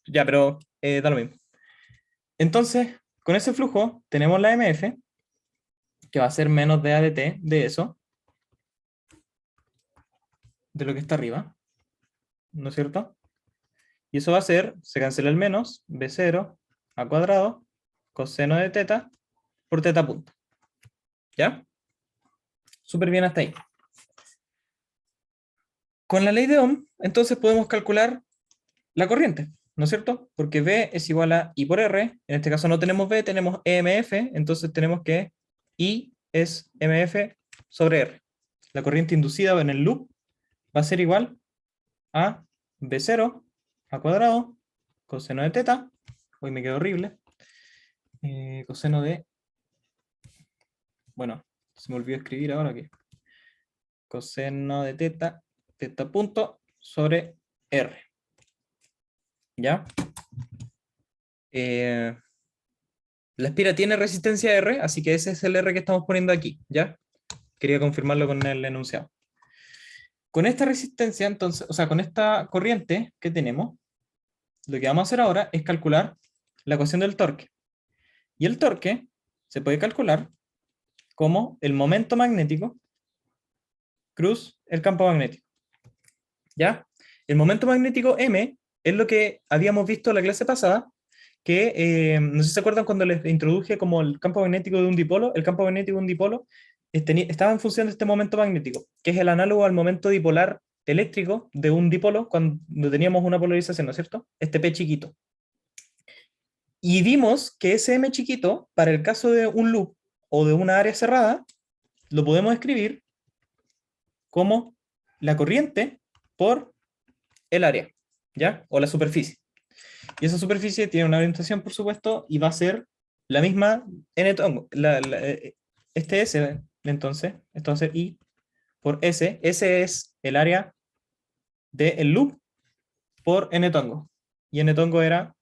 Ya, pero da lo mismo. Entonces, con ese flujo tenemos la MF, que va a ser menos de A de T de eso, de lo que está arriba, ¿no es cierto? Y eso va a ser, se cancela el menos, B0, a cuadrado coseno de teta por teta punto. ¿Ya? Súper bien hasta ahí. Con la ley de Ohm, entonces podemos calcular la corriente, ¿no es cierto? Porque V es igual a I por R, en este caso no tenemos V, tenemos EMF, entonces tenemos que I es MF sobre R. La corriente inducida en el loop va a ser igual a V0 a cuadrado coseno de teta, hoy me quedó horrible, coseno de, bueno, se me olvidó escribir ahora que coseno de teta, teta punto sobre R. ¿Ya? La espira tiene resistencia R, así que ese es el R que estamos poniendo aquí, ¿ya? Quería confirmarlo con el enunciado. Con esta resistencia, entonces, o sea, con esta corriente que tenemos, lo que vamos a hacer ahora es calcular la ecuación del torque. Y el torque se puede calcular como el momento magnético cruz el campo magnético. ¿Ya? El momento magnético M es lo que habíamos visto en la clase pasada, que no sé si se acuerdan cuando les introduje como el campo magnético de un dipolo. El campo magnético de un dipolo estaba en función de este momento magnético, que es el análogo al momento dipolar eléctrico de un dipolo cuando teníamos una polarización, ¿no es cierto? Este P chiquito. Y vimos que ese M chiquito, para el caso de un loop o de una área cerrada, lo podemos escribir como la corriente por el área, ¿ya? O la superficie. Y esa superficie tiene una orientación, por supuesto, y va a ser la misma n tongo. Este S, entonces, esto va a ser I por S. S es el área del loop por n tongo. Y n tongo era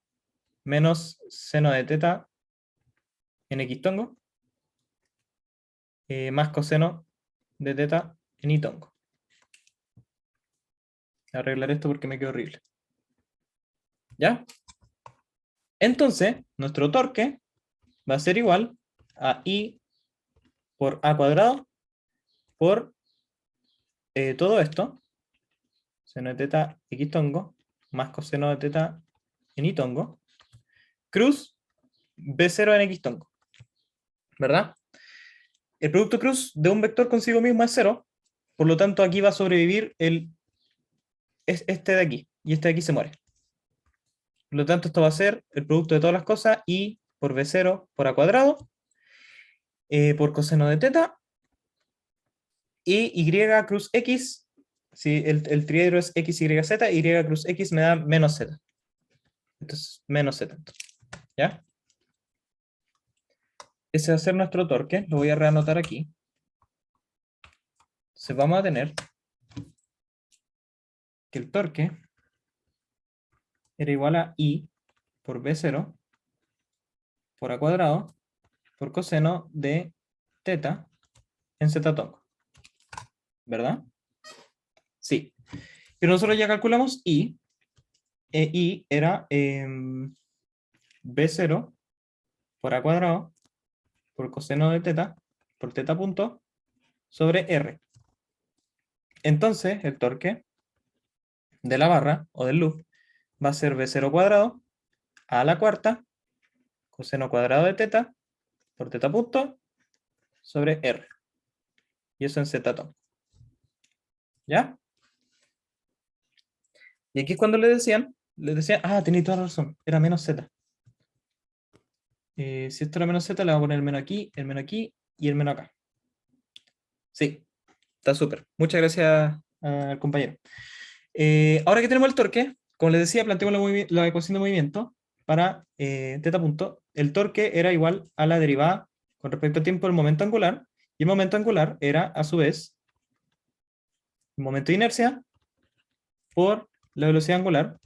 menos seno de teta en x tongo más coseno de teta en y tongo. Voy a arreglar esto porque me quedó horrible. ¿Ya? Entonces, nuestro torque va a ser igual a I por A cuadrado por todo esto, seno de teta x tongo, más coseno de teta en y tongo, cruz B0 en x tongo. ¿Verdad? El producto cruz de un vector consigo mismo es 0, por lo tanto aquí va a sobrevivir este de aquí, y este de aquí se muere. Por lo tanto, esto va a ser el producto de todas las cosas, I por B0 por A cuadrado, por coseno de teta, y Y cruz X, si el triedro es X, Y, Z, Y cruz X me da menos Z. Entonces, menos Z. ¿Ya? Ese va a ser nuestro torque, lo voy a reanotar aquí. Entonces vamos a tener que el torque era igual a I por B0 por A cuadrado por coseno de teta en Z tongo. ¿Verdad? Sí. Pero nosotros ya calculamos I. I era B0 por A cuadrado por coseno de teta por teta punto sobre R. Entonces, el torque de la barra o del loop va a ser B0 cuadrado a la cuarta coseno cuadrado de teta por teta punto sobre R. Y eso en Z tongo. ¿Ya? Y aquí es cuando les decían, ah, tenéis toda la razón, era menos Z. Si esto era menos Z, le voy a poner el menos aquí y el menos acá. Sí, está súper. Muchas gracias al compañero. Ahora que tenemos el torque, como les decía, planteamos la ecuación de movimiento para teta punto. El torque era igual a la derivada con respecto al tiempo del momento angular, y el momento angular era, a su vez, el momento de inercia por la velocidad angular,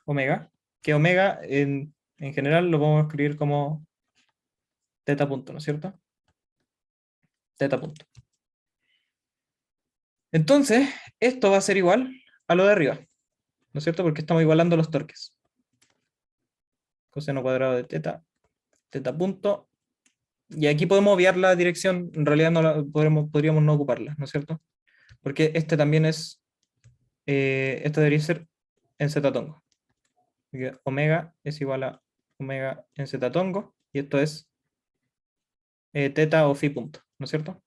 omega, que omega en general lo podemos escribir como teta punto, ¿no es cierto? Teta punto. Entonces, esto va a ser igual a lo de arriba, ¿no es cierto? Porque estamos igualando los torques. Coseno cuadrado de teta, teta punto. Y aquí podemos obviar la dirección, en realidad no podríamos no ocuparla, ¿no es cierto? Porque este también es, esto debería ser en Z tongo. porque omega es igual a omega en z tongo, y esto es teta o phi punto, ¿no es cierto?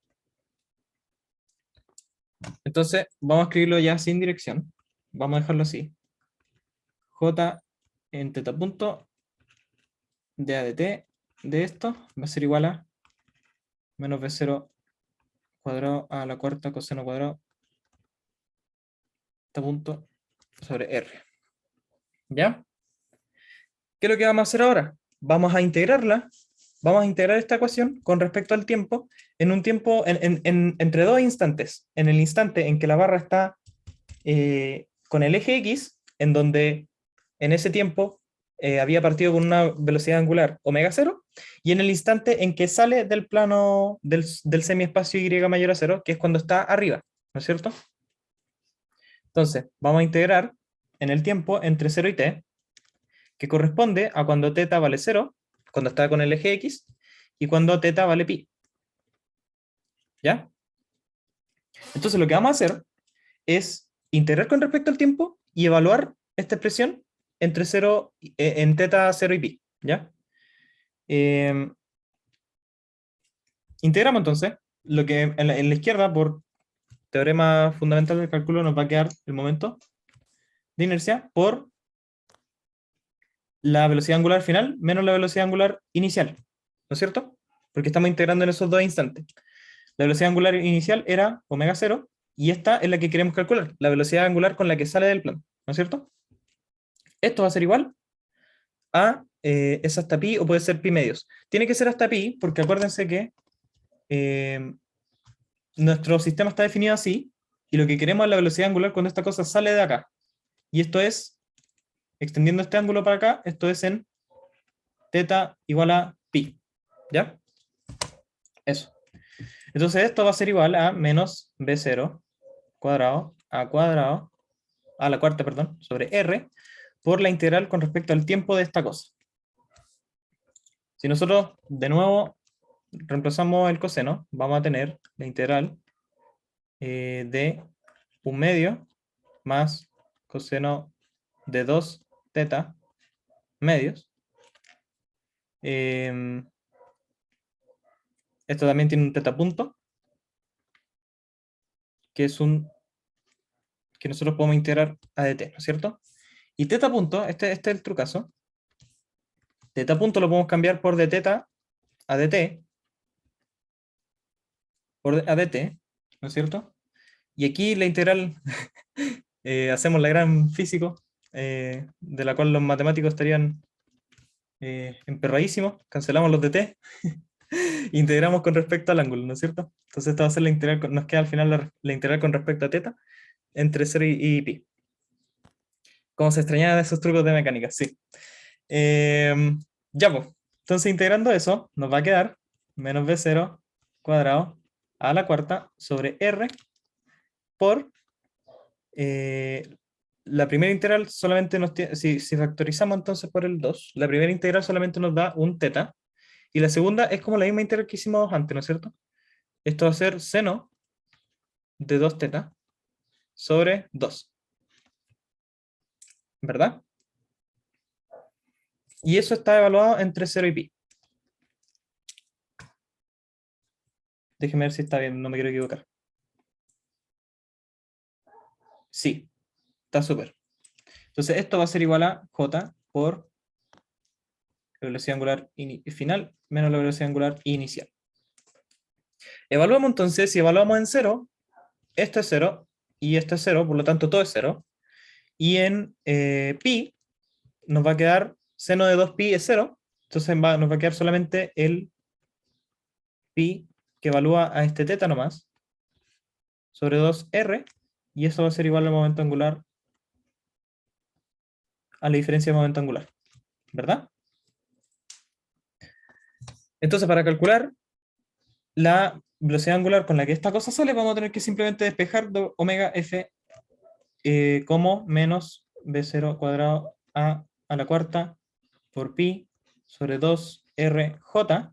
Entonces, vamos a escribirlo ya sin dirección. Vamos a dejarlo así. J en teta punto de A de T de esto va a ser igual a menos B0 cuadrado a la cuarta coseno cuadrado teta punto sobre R. ¿Ya? ¿Qué es lo que vamos a hacer ahora? Vamos a integrarla. Vamos a integrar esta ecuación con respecto al tiempo en un tiempo entre dos instantes. En el instante en que la barra está con el eje X, en donde en ese tiempo había partido con una velocidad angular omega 0, y en el instante en que sale del plano del semiespacio Y mayor a 0, que es cuando está arriba, ¿no es cierto? Entonces, vamos a integrar en el tiempo entre 0 y t, que corresponde a cuando θ vale 0, cuando está con el eje X, y cuando θ vale pi. ¿Ya? Entonces lo que vamos a hacer es integrar con respecto al tiempo y evaluar esta expresión entre 0, en θ 0 y pi. ¿Ya? Integramos entonces lo que en la izquierda, por teorema fundamental del cálculo, nos va a quedar el momento de inercia por la velocidad angular final menos la velocidad angular inicial, ¿no es cierto? Porque estamos integrando en esos dos instantes. La velocidad angular inicial era omega 0, y esta es la que queremos calcular, la velocidad angular con la que sale del plano, ¿no es cierto? Esto va a ser igual a, es hasta pi, o puede ser pi medios. Tiene que ser hasta pi, porque acuérdense que nuestro sistema está definido así, y lo que queremos es la velocidad angular cuando esta cosa sale de acá. Y esto es, extendiendo este ángulo para acá, esto es en θ igual a pi. ¿Ya? Eso. Entonces esto va a ser igual a menos B0 cuadrado a la cuarta, perdón, sobre R, por la integral con respecto al tiempo de esta cosa. Si nosotros, de nuevo, reemplazamos el coseno, vamos a tener la integral de 1/2 más coseno de 2θ medios. Esto también tiene un θ punto, que es que nosotros podemos integrar a dt, ¿no es cierto? Y θ punto, este es el trucazo. θ punto lo podemos cambiar por dθ a dt, a dt, ¿no es cierto? Y aquí la integral, hacemos la gran físico, de la cual los matemáticos estarían emperradísimos, cancelamos los dt, integramos con respecto al ángulo, ¿no es cierto? Entonces esta va a ser la integral, nos queda al final la integral con respecto a θ, entre 0 y pi. Como se extrañaban esos trucos de mecánica, sí. Ya pues, entonces integrando eso, nos va a quedar menos B0 cuadrado a la cuarta sobre R por la primera integral solamente nos tiene, si factorizamos entonces por el 2, la primera integral solamente nos da un θ, y la segunda es como la misma integral que hicimos antes, ¿no es cierto? Esto va a ser seno de 2θ sobre 2. ¿Verdad? Y eso está evaluado entre 0 y pi. Déjeme ver si está bien, no me quiero equivocar. Sí, está súper. Entonces esto va a ser igual a j por la velocidad angular final menos la velocidad angular inicial. Evaluamos entonces, si evaluamos en 0, esto es 0 y esto es 0, por lo tanto todo es 0. Y en pi nos va a quedar seno de 2pi es 0, entonces nos va a quedar solamente el pi que evalúa a este θ nomás, sobre 2r, y eso va a ser igual al momento angular, a la diferencia de momento angular, ¿verdad? Entonces para calcular la velocidad angular con la que esta cosa sale, vamos a tener que simplemente despejar omega f como menos b0 cuadrado a la cuarta por pi sobre 2rj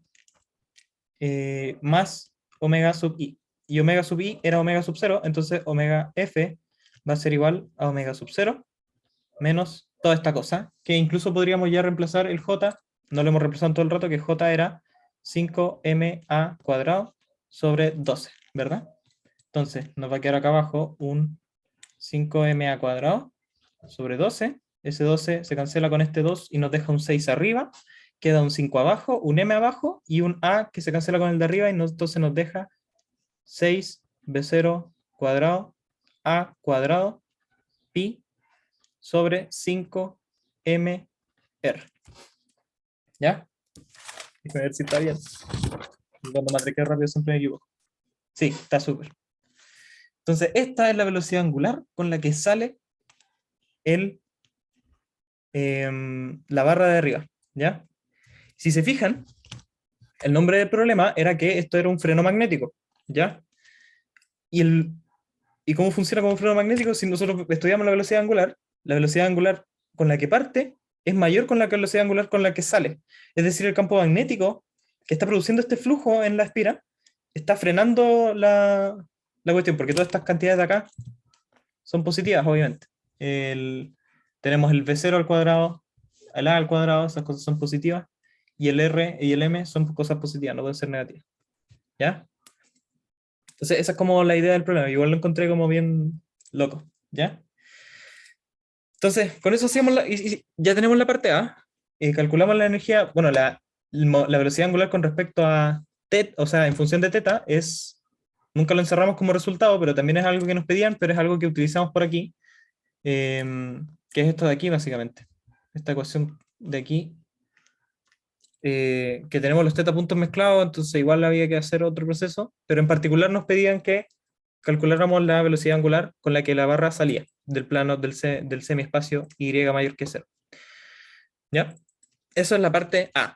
más omega sub i. Y omega sub i era omega sub 0, entonces omega f va a ser igual a omega sub 0 menos toda esta cosa, que incluso podríamos ya reemplazar el j, no lo hemos reemplazado todo el rato, que j era 5ma cuadrado sobre 12, ¿verdad? Entonces nos va a quedar acá abajo un 5ma cuadrado sobre 12, ese 12 se cancela con este 2 y nos deja un 6 arriba, queda un 5 abajo, un m abajo y un a que se cancela con el de arriba y entonces nos deja 6b0 cuadrado a cuadrado pi sobre 5mr. ¿Ya? Déjame ver si está bien. Cuando matriqué rápido siempre me equivoco. Sí, está súper. Entonces, esta es la velocidad angular con la que sale la barra de arriba, ¿ya? Si se fijan, el nombre del problema era que esto era un freno magnético, ¿ya? ¿Y cómo funciona como un freno magnético? Si nosotros estudiamos la velocidad angular con la que parte es mayor con la velocidad angular con la que sale. Es decir, el campo magnético que está produciendo este flujo en la espira está frenando la cuestión, porque todas estas cantidades de acá son positivas, obviamente. Tenemos el V0 al cuadrado, el A al cuadrado, esas cosas son positivas, y el R y el M son cosas positivas, no pueden ser negativas. ¿Ya? Entonces, esa es como la idea del problema. Igual lo encontré como bien loco. ¿Ya? Entonces, con eso hacemos y ya tenemos la parte A. Calculamos la energía, bueno, la velocidad angular con respecto a t, o sea, en función de θ, nunca lo encerramos como resultado, pero también es algo que nos pedían, pero es algo que utilizamos por aquí, que es esto de aquí, básicamente. Esta ecuación de aquí, que tenemos los θ puntos mezclados, entonces igual había que hacer otro proceso, pero en particular nos pedían que calculáramos la velocidad angular con la que la barra salía del plano del semiespacio y mayor que 0. ¿Ya? Eso es la parte A.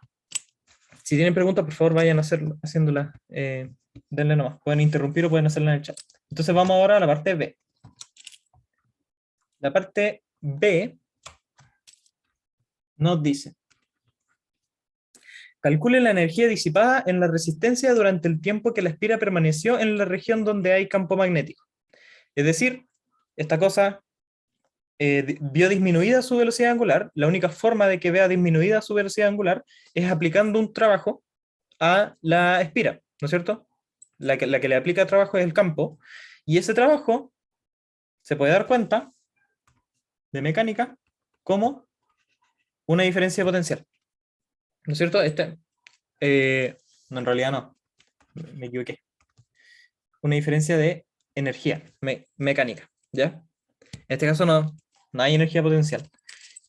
Si tienen preguntas, por favor, vayan haciéndolas. Denle nomás. Pueden interrumpir o pueden hacerla en el chat. Entonces vamos ahora a la parte B. La parte B nos dice: calcule la energía disipada en la resistencia durante el tiempo que la espira permaneció en la región donde hay campo magnético. Es decir, esta cosa vio disminuida su velocidad angular. La única forma de que vea disminuida su velocidad angular es aplicando un trabajo a la espira, ¿no es cierto? La que le aplica trabajo es el campo, y ese trabajo se puede dar cuenta de mecánica como una diferencia potencial, ¿no es cierto? No, en realidad no, me equivoqué. Una diferencia de energía mecánica, ¿ya? En este caso no hay energía potencial.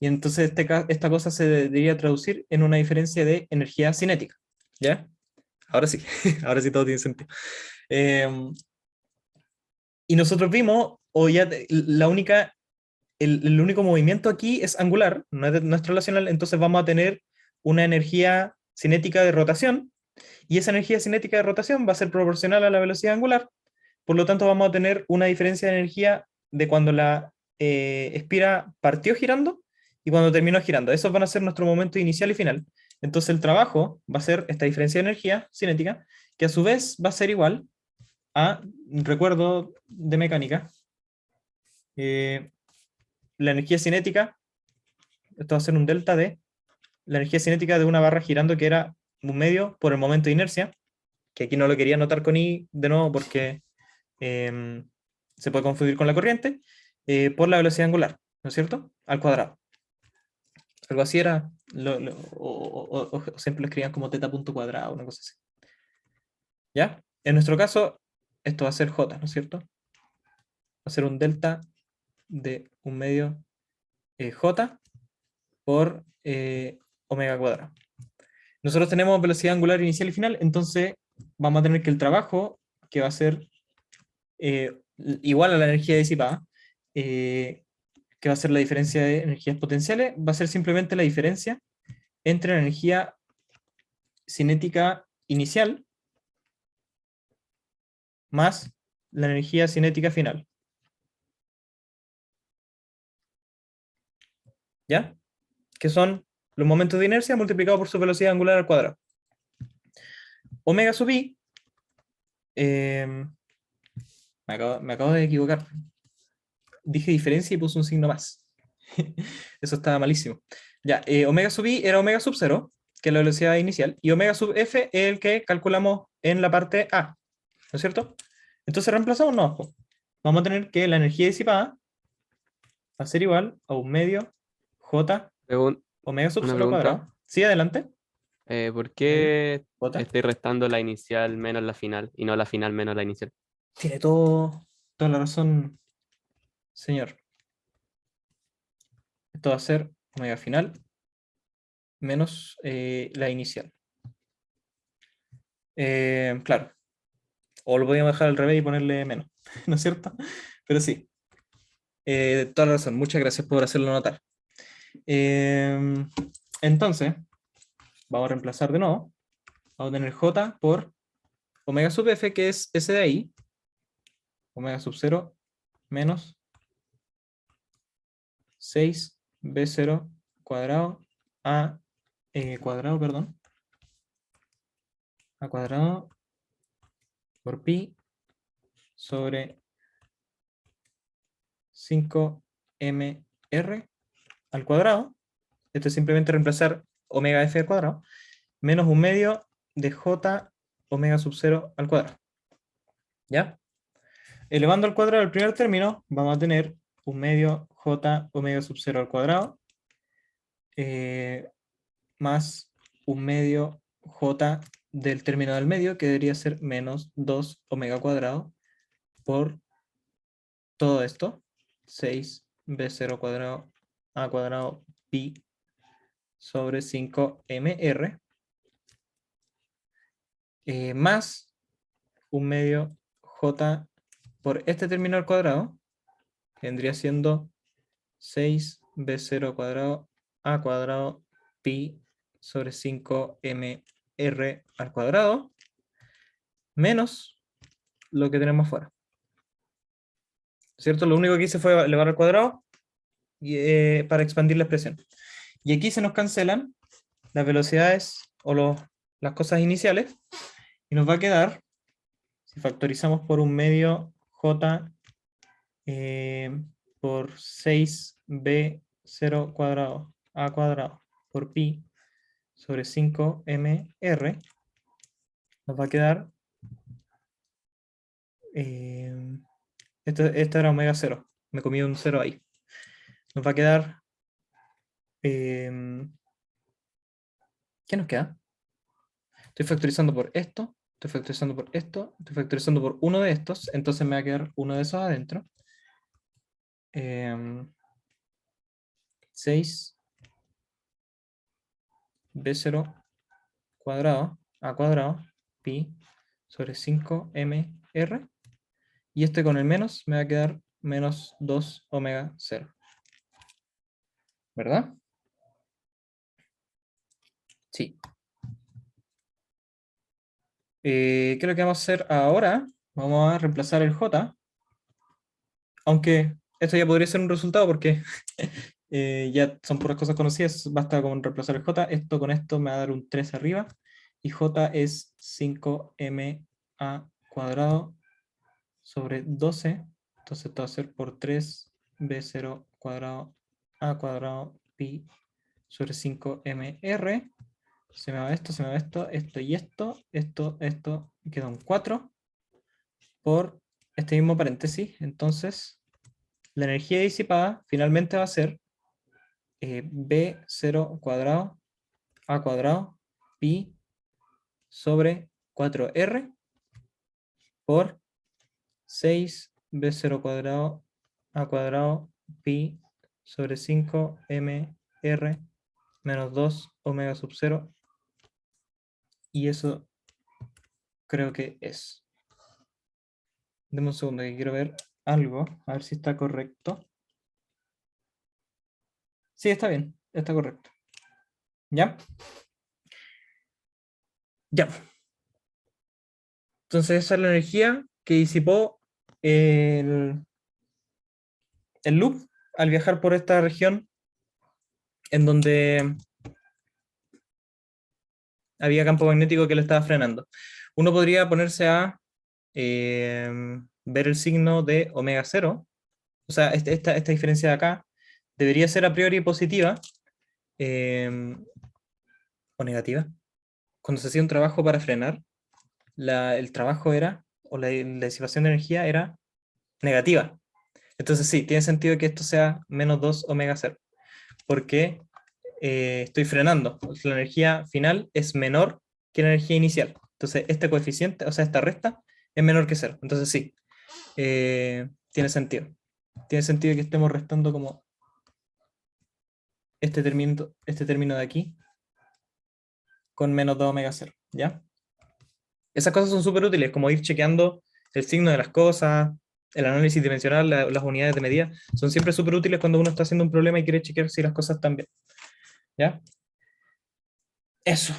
Y entonces esta cosa se debería traducir en una diferencia de energía cinética, ¿ya? Ahora sí, ahora sí todo tiene sentido. Y nosotros vimos, el único movimiento aquí es angular, no es relacional, entonces vamos a tener una energía cinética de rotación, y esa energía cinética de rotación va a ser proporcional a la velocidad angular, por lo tanto vamos a tener una diferencia de energía de cuando la espira partió girando y cuando terminó girando. Esos van a ser nuestro momento inicial y final. Entonces el trabajo va a ser esta diferencia de energía cinética, que a su vez va a ser igual a, recuerdo de mecánica, la energía cinética, esto va a ser un delta de la energía cinética de una barra girando, que era un medio por el momento de inercia, que aquí no lo quería anotar con I de nuevo porque se puede confundir con la corriente, por la velocidad angular, ¿no es cierto? Al cuadrado. Algo así era, o siempre lo escribían como θ punto cuadrado, una cosa así. ¿Ya? En nuestro caso, esto va a ser J, ¿no es cierto? Va a ser un delta de un medio J por omega cuadrado. Nosotros tenemos velocidad angular inicial y final, entonces vamos a tener que el trabajo, que va a ser igual a la energía disipada, que va a ser la diferencia de energías potenciales, va a ser simplemente la diferencia entre la energía cinética inicial más la energía cinética final. ¿Ya? Que son los momentos de inercia multiplicados por su velocidad angular al cuadrado. Omega sub i, me acabo de equivocar. Dije diferencia y puse un signo más. Eso estaba malísimo. Ya, omega sub i era omega sub 0, que es la velocidad inicial, y omega sub f es el que calculamos en la parte A, ¿no es cierto? Entonces reemplazamos, no, po. Vamos a tener que la energía disipada va a ser igual a un medio j omega sub
Una
0
pregunta.
cuadrado. Sí, adelante.
¿Por qué
J.
estoy restando la inicial menos la final y no la final menos la inicial?
Tiene toda la razón, señor. Esto va a ser omega final menos la inicial. Claro. O lo podíamos dejar al revés y ponerle menos, ¿no es cierto? Pero sí. Toda la razón. Muchas gracias por hacerlo notar. Entonces, vamos a reemplazar de nuevo. Vamos a tener J por omega sub f, que es ese de ahí. Omega sub 0 menos 6b0 cuadrado a cuadrado, perdón. A cuadrado por pi sobre 5mr al cuadrado. Esto es simplemente reemplazar omega f al cuadrado menos un medio de j omega sub 0 al cuadrado. ¿Ya? Elevando al cuadrado el primer término, vamos a tener un medio j omega sub 0 al cuadrado más un medio j del término del medio, que debería ser menos 2 omega cuadrado por todo esto, 6b0 cuadrado a cuadrado pi sobre 5mr, más un medio j por este término al cuadrado, que vendría siendo 6b0 cuadrado a cuadrado pi sobre 5mr al cuadrado, menos lo que tenemos afuera. ¿Cierto? Lo único que hice fue elevar al cuadrado y, para expandir la expresión. Y aquí se nos cancelan las velocidades o las cosas iniciales, y nos va a quedar, si factorizamos por un medio j por 6b0 cuadrado a cuadrado por pi sobre 5mr, nos va a quedar, esto era omega 0, me comí un 0 ahí, nos va a quedar, ¿qué nos queda? Estoy factorizando por esto, estoy factorizando por esto, estoy factorizando por uno de estos, entonces me va a quedar uno de esos adentro. 6b0 cuadrado a cuadrado pi sobre 5mr, y este con el menos me va a quedar menos 2 omega 0. ¿Verdad? Sí. ¿Qué es lo que vamos a hacer ahora? Vamos a reemplazar el j, aunque esto ya podría ser un resultado porque ya son puras cosas conocidas, basta con reemplazar el j. Esto con esto me va a dar un 3 arriba, y j es 5m a cuadrado sobre 12, entonces esto va a ser por 3b0 cuadrado a cuadrado pi sobre 5mr. Se me va esto, se me va esto, esto y esto, esto, queda un 4 por este mismo paréntesis. Entonces la energía disipada finalmente va a ser b0 cuadrado a cuadrado pi sobre 4r por 6b0 cuadrado a cuadrado pi sobre 5mr menos 2 omega sub 0, y eso creo que es. Deme un segundo que quiero ver algo, a ver si está correcto. Sí, está bien, está correcto. ¿Ya? Ya. Entonces esa es la energía que disipó el loop al viajar por esta región en donde había campo magnético que lo estaba frenando. Uno podría ponerse a ver el signo de omega 0, o sea, esta diferencia de acá, debería ser a priori positiva o negativa. Cuando se hacía un trabajo para frenar, el trabajo era, o la disipación de energía era negativa. Entonces sí, tiene sentido que esto sea menos 2 omega 0, porque estoy frenando. La energía final es menor que la energía inicial. Entonces este coeficiente, o sea, esta resta, es menor que 0. Entonces sí, tiene sentido. Tiene sentido que estemos restando como este término de aquí con menos 2 omega 0, ¿ya? Esas cosas son súper útiles, como ir chequeando el signo de las cosas, el análisis dimensional, las unidades de medida, son siempre súper útiles cuando uno está haciendo un problema y quiere chequear si las cosas están bien. ¿Ya? Eso.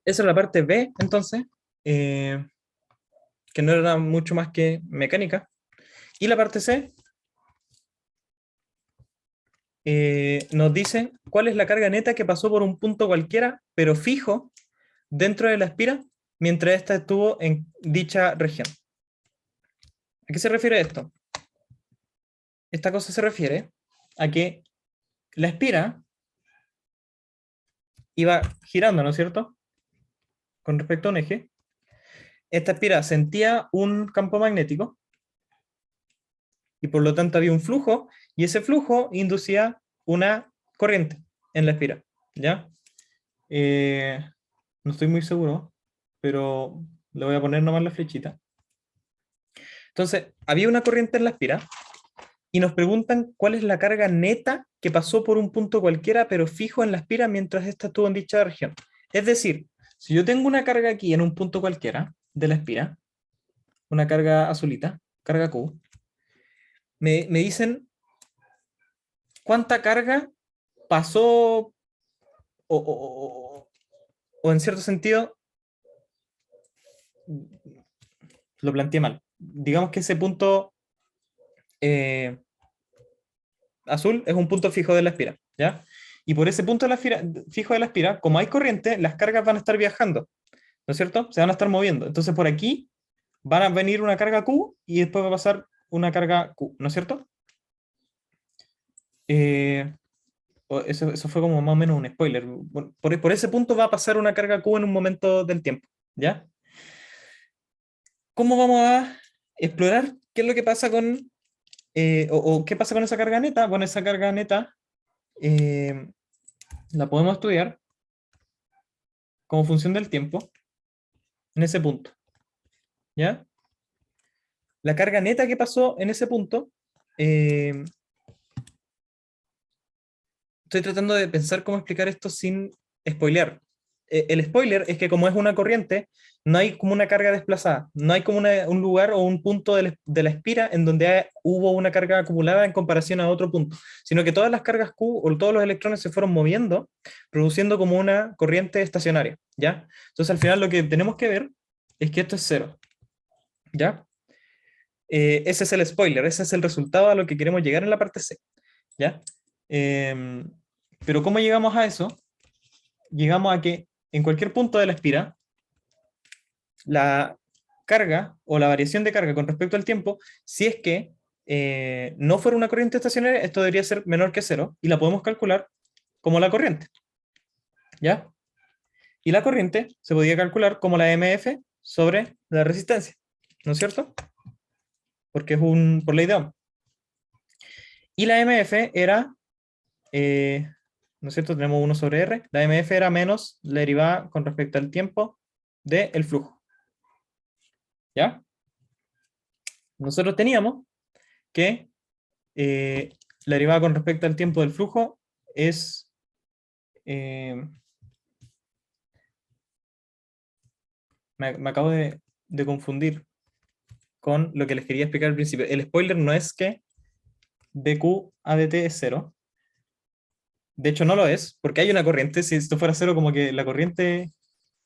Esa es la parte B, entonces, que no era mucho más que mecánica. Y la parte C nos dice cuál es la carga neta que pasó por un punto cualquiera, pero fijo, dentro de la espira, mientras ésta estuvo en dicha región. ¿A qué se refiere esto? Esta cosa se refiere a que la espira iba girando, ¿no es cierto? Con respecto a un eje. Esta espira sentía un campo magnético y por lo tanto había un flujo y ese flujo inducía una corriente en la espira, ¿ya? No estoy muy seguro, pero le voy a poner nomás la flechita. Entonces, había una corriente en la espira y nos preguntan cuál es la carga neta que pasó por un punto cualquiera, pero fijo en la espira mientras ésta estuvo en dicha región. Es decir, si yo tengo una carga aquí en un punto cualquiera de la espira, una carga azulita, carga Q, me dicen cuánta carga pasó o en cierto sentido lo planteé mal. Digamos que ese punto azul es un punto fijo de la espira, ¿ya? Y por ese punto de fijo de la espira, como hay corriente, las cargas van a estar viajando, ¿no es cierto? Se van a estar moviendo. Entonces por aquí van a venir una carga Q y después va a pasar una carga Q, ¿no es cierto? Eso fue como más o menos un spoiler. Bueno, por ese punto va a pasar una carga Q en un momento del tiempo, ¿ya? ¿Cómo vamos a explorar qué es lo que pasa con, o qué pasa con esa carga neta? Bueno, esa carga neta la podemos estudiar como función del tiempo en ese punto, ¿ya? La carga neta que pasó en ese punto, estoy tratando de pensar cómo explicar esto sin spoilear. El spoiler es que como es una corriente, no hay como una carga desplazada, no hay como un lugar o un punto de la espira en donde hubo una carga acumulada en comparación a otro punto, sino que todas las cargas Q o todos los electrones se fueron moviendo, produciendo como una corriente estacionaria, ¿ya? Entonces al final lo que tenemos que ver es que esto es cero, ¿ya? Ese es el spoiler, ese es el resultado a lo que queremos llegar en la parte C, ¿ya? Pero ¿cómo llegamos a eso? Llegamos a que en cualquier punto de la espira, la carga o la variación de carga con respecto al tiempo, si es que no fuera una corriente estacionaria, esto debería ser menor que cero y la podemos calcular como la corriente, ¿ya? Y la corriente se podía calcular como la MF sobre la resistencia, ¿no es cierto? Porque es por ley de Ohm. Y la MF era, ¿no es cierto? Tenemos 1 sobre R. La MF era menos la derivada con respecto al tiempo del flujo. ¿Ya? Nosotros teníamos que la derivada con respecto al tiempo del flujo es... me acabo de confundir con lo que les quería explicar al principio. El spoiler no es que dq a dt es cero. De hecho no lo es, porque hay una corriente. Si esto fuera cero, como que la corriente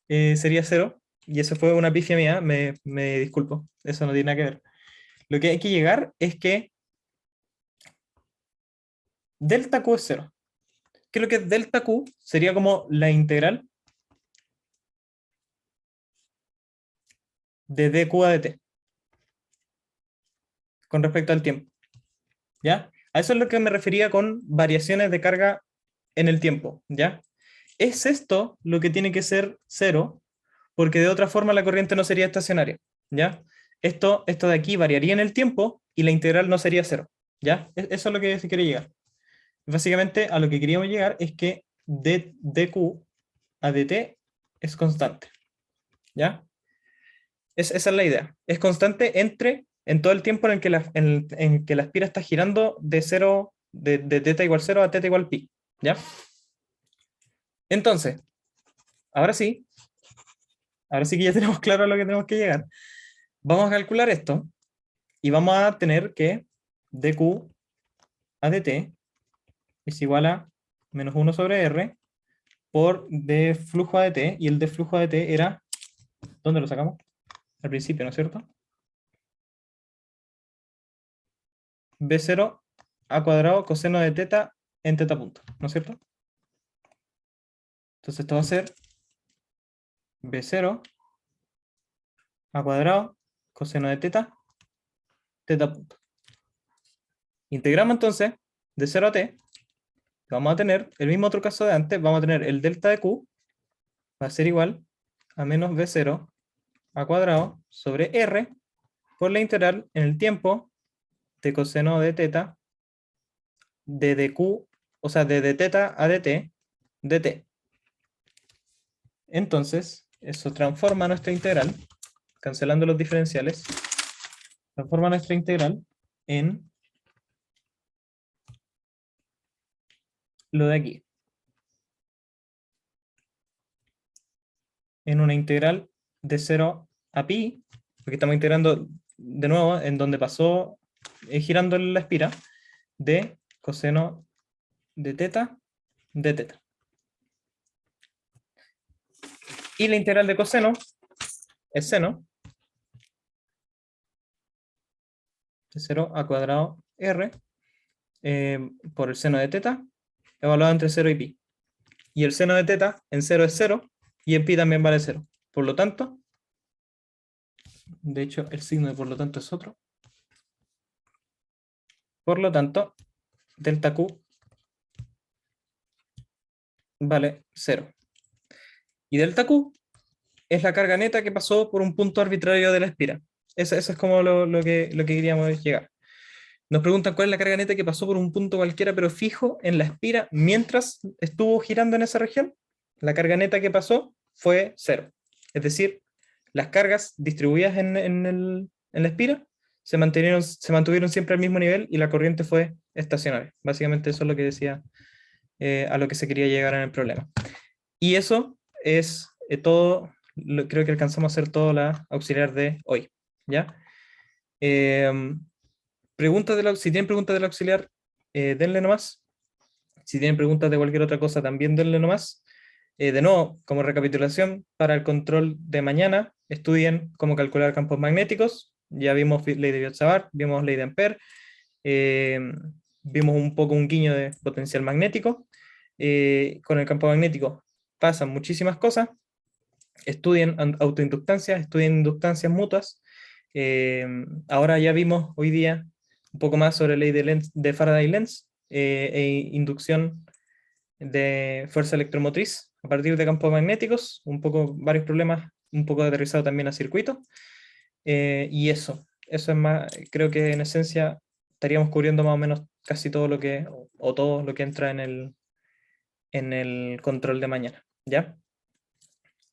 sería cero. Y eso fue una pifia mía, me disculpo. Eso no tiene nada que ver. Lo que hay que llegar es que delta Q es cero. ¿Qué es lo que es delta Q? Sería como la integral de dq a dt con respecto al tiempo. ¿Ya? A eso es lo que me refería con variaciones de carga en el tiempo, ¿ya? ¿Es esto lo que tiene que ser cero? Porque de otra forma la corriente no sería estacionaria, ¿ya? Esto de aquí variaría en el tiempo y la integral no sería cero, ¿ya? Eso es lo que se quiere llegar. Básicamente a lo que queríamos llegar es que dq a dt es constante, ¿ya? Esa es la idea. Es constante en todo el tiempo en el que en que la espira está girando de cero, de θ igual 0 a θ igual pi, ¿ya? Entonces, ahora sí, ahora sí que ya tenemos claro a lo que tenemos que llegar. Vamos a calcular esto y vamos a tener que dq a dt es igual a menos 1 sobre r por d flujo a dt, y el d flujo a dt era, ¿dónde lo sacamos? Al principio, ¿no es cierto? B0 a cuadrado coseno de θ en θ punto, ¿no es cierto? Entonces esto va a ser B0 a cuadrado coseno de θ punto. Integramos entonces de 0 a t, vamos a tener el mismo otro caso de antes, vamos a tener el delta de q, va a ser igual a menos B0 a cuadrado sobre r por la integral en el tiempo de coseno de θ de dq, o sea, de dθ a dt, dt. Entonces, eso transforma nuestra integral, cancelando los diferenciales, transforma nuestra integral en lo de aquí. En una integral de 0 a pi, porque estamos integrando de nuevo en donde pasó girando la espira, de coseno de θ de θ. Y la integral de coseno es seno de 0 a cuadrado r por el seno de θ, evaluado entre 0 y pi. Y el seno de θ en 0 es 0, y en pi también vale 0. Por lo tanto, de hecho, el signo de por lo tanto es otro. Por lo tanto, delta Q vale 0. Y delta Q es la carga neta que pasó por un punto arbitrario de la espira. Eso es como lo que queríamos llegar. Nos preguntan cuál es la carga neta que pasó por un punto cualquiera, pero fijo en la espira mientras estuvo girando en esa región. La carga neta que pasó fue 0. Es decir, las cargas distribuidas en la espira se mantuvieron siempre al mismo nivel y la corriente fue estacionaria. Básicamente eso es lo que decía, a lo que se quería llegar en el problema. Y eso es todo, creo que alcanzamos a hacer toda la auxiliar de hoy, ¿ya? Si tienen preguntas del auxiliar, denle nomás. Si tienen preguntas de cualquier otra cosa, también denle nomás. De nuevo, como recapitulación, para el control de mañana, estudien cómo calcular campos magnéticos. Ya vimos ley de Biot-Savart, vimos ley de Ampère, vimos un poco un guiño de potencial magnético. Con el campo magnético pasan muchísimas cosas. Estudien autoinductancias, estudien inductancias mutuas. Ahora ya vimos hoy día un poco más sobre la ley de Faraday-Lenz e inducción de fuerza electromotriz a partir de campos magnéticos, varios problemas, un poco aterrizado también a circuito. Y eso es más, creo que en esencia estaríamos cubriendo más o menos casi todo lo que, o todo lo que entra en el control de mañana, ¿ya?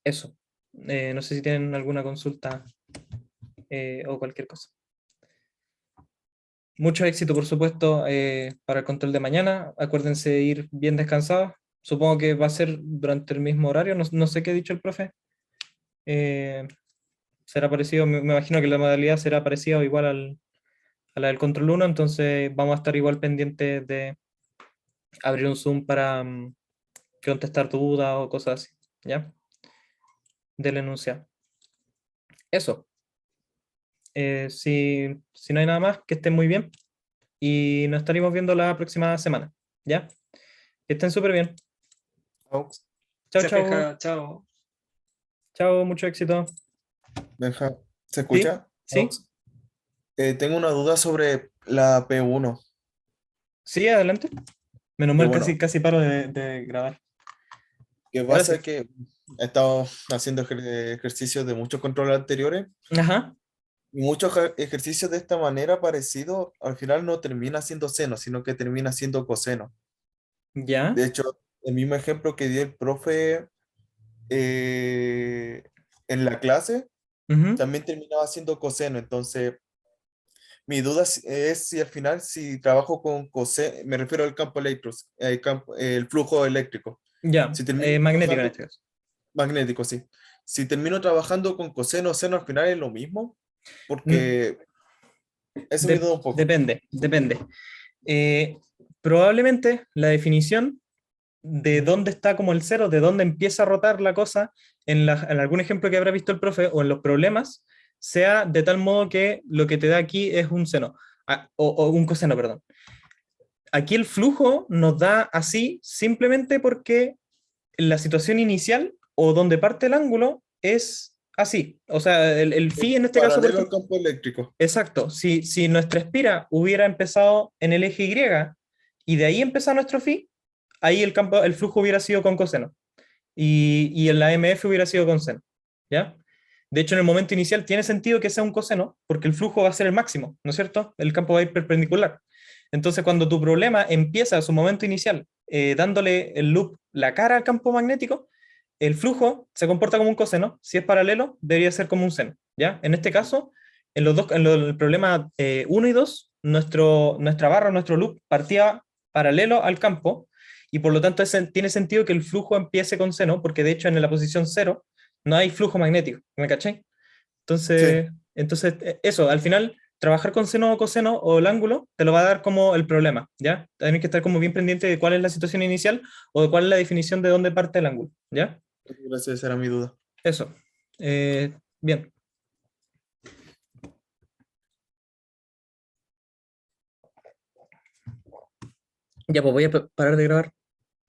Eso. No sé si tienen alguna consulta o cualquier cosa. Mucho éxito, por supuesto, para el control de mañana. Acuérdense de ir bien descansados. Supongo que va a ser durante el mismo horario. No sé qué ha dicho el profe. Será parecido, me imagino que la modalidad será parecida o igual a la del control 1, entonces vamos a estar igual pendientes de abrir un Zoom para contestar dudas o cosas así, ¿ya? Del enunciado. Eso. Si no hay nada más, que estén muy bien y nos estaremos viendo la próxima semana, ¿ya? Que estén súper bien.
Chao.
Chao,
Se
chao.
fija, chao.
Chao, mucho éxito.
Benja, ¿se
¿Sí?
escucha?
¿Sí?
Tengo una duda sobre la P1.
Sí, adelante. Menos
Qué
mal,
bueno.
casi paro de grabar.
Que
Ahora sí.
pasa que he estado haciendo ejercicios de muchos controles anteriores
Ajá,
y muchos ejercicios de esta manera parecido al final no termina siendo seno, sino que termina siendo coseno.
ya.
De hecho, el mismo ejemplo que dio el profe eh, en la clase
Ujú,
también terminaba siendo coseno. Entonces, mi duda es si al final, si trabajo con coseno, me refiero al campo eléctrico, el flujo eléctrico.
ya.
Si termino
Magnético en
trabajando
este caso.
magnético, sí. Si termino trabajando con coseno o seno, al final es lo mismo,
Mm,
porque eso me duda un poco.
depende. Eh, Probablemente la definición de dónde está como el cero, de dónde empieza a rotar la cosa, en algún ejemplo que habrá visto el profe o en los problemas, sea de tal modo que lo que te da aquí es un seno, o un coseno, perdón. Aquí el flujo nos da así simplemente porque la situación inicial o donde parte el ángulo es así. O sea, el phi en este caso, por
Paralelo al
ejemplo,
campo eléctrico.
exacto. Si nuestra espira hubiera empezado en el eje Y y de ahí empezó nuestro phi, ahí el flujo hubiera sido con coseno y en la MF hubiera sido con seno. ¿Ya? De hecho, en el momento inicial tiene sentido que sea un coseno porque el flujo va a ser el máximo, ¿no es cierto? El campo va a ir perpendicular. Entonces, cuando tu problema empieza a su momento inicial dándole el loop la cara al campo magnético, el flujo se comporta como un coseno. Si es paralelo, debería ser como un seno. ¿Ya? En este caso, el problema 1 y 2, nuestra barra, nuestro loop partía paralelo al campo y por lo tanto tiene sentido que el flujo empiece con seno, porque de hecho en la posición cero no hay flujo magnético, ¿me caché?
Sí,
Eso, al final, trabajar con seno o coseno o el ángulo te lo va a dar como el problema, ¿ya? Tienes que estar como bien pendiente de cuál es la situación inicial o de cuál es la definición de dónde parte el ángulo, ¿ya?
gracias, esa era mi duda.
Eso. Bien. Ya, pues voy a parar de grabar.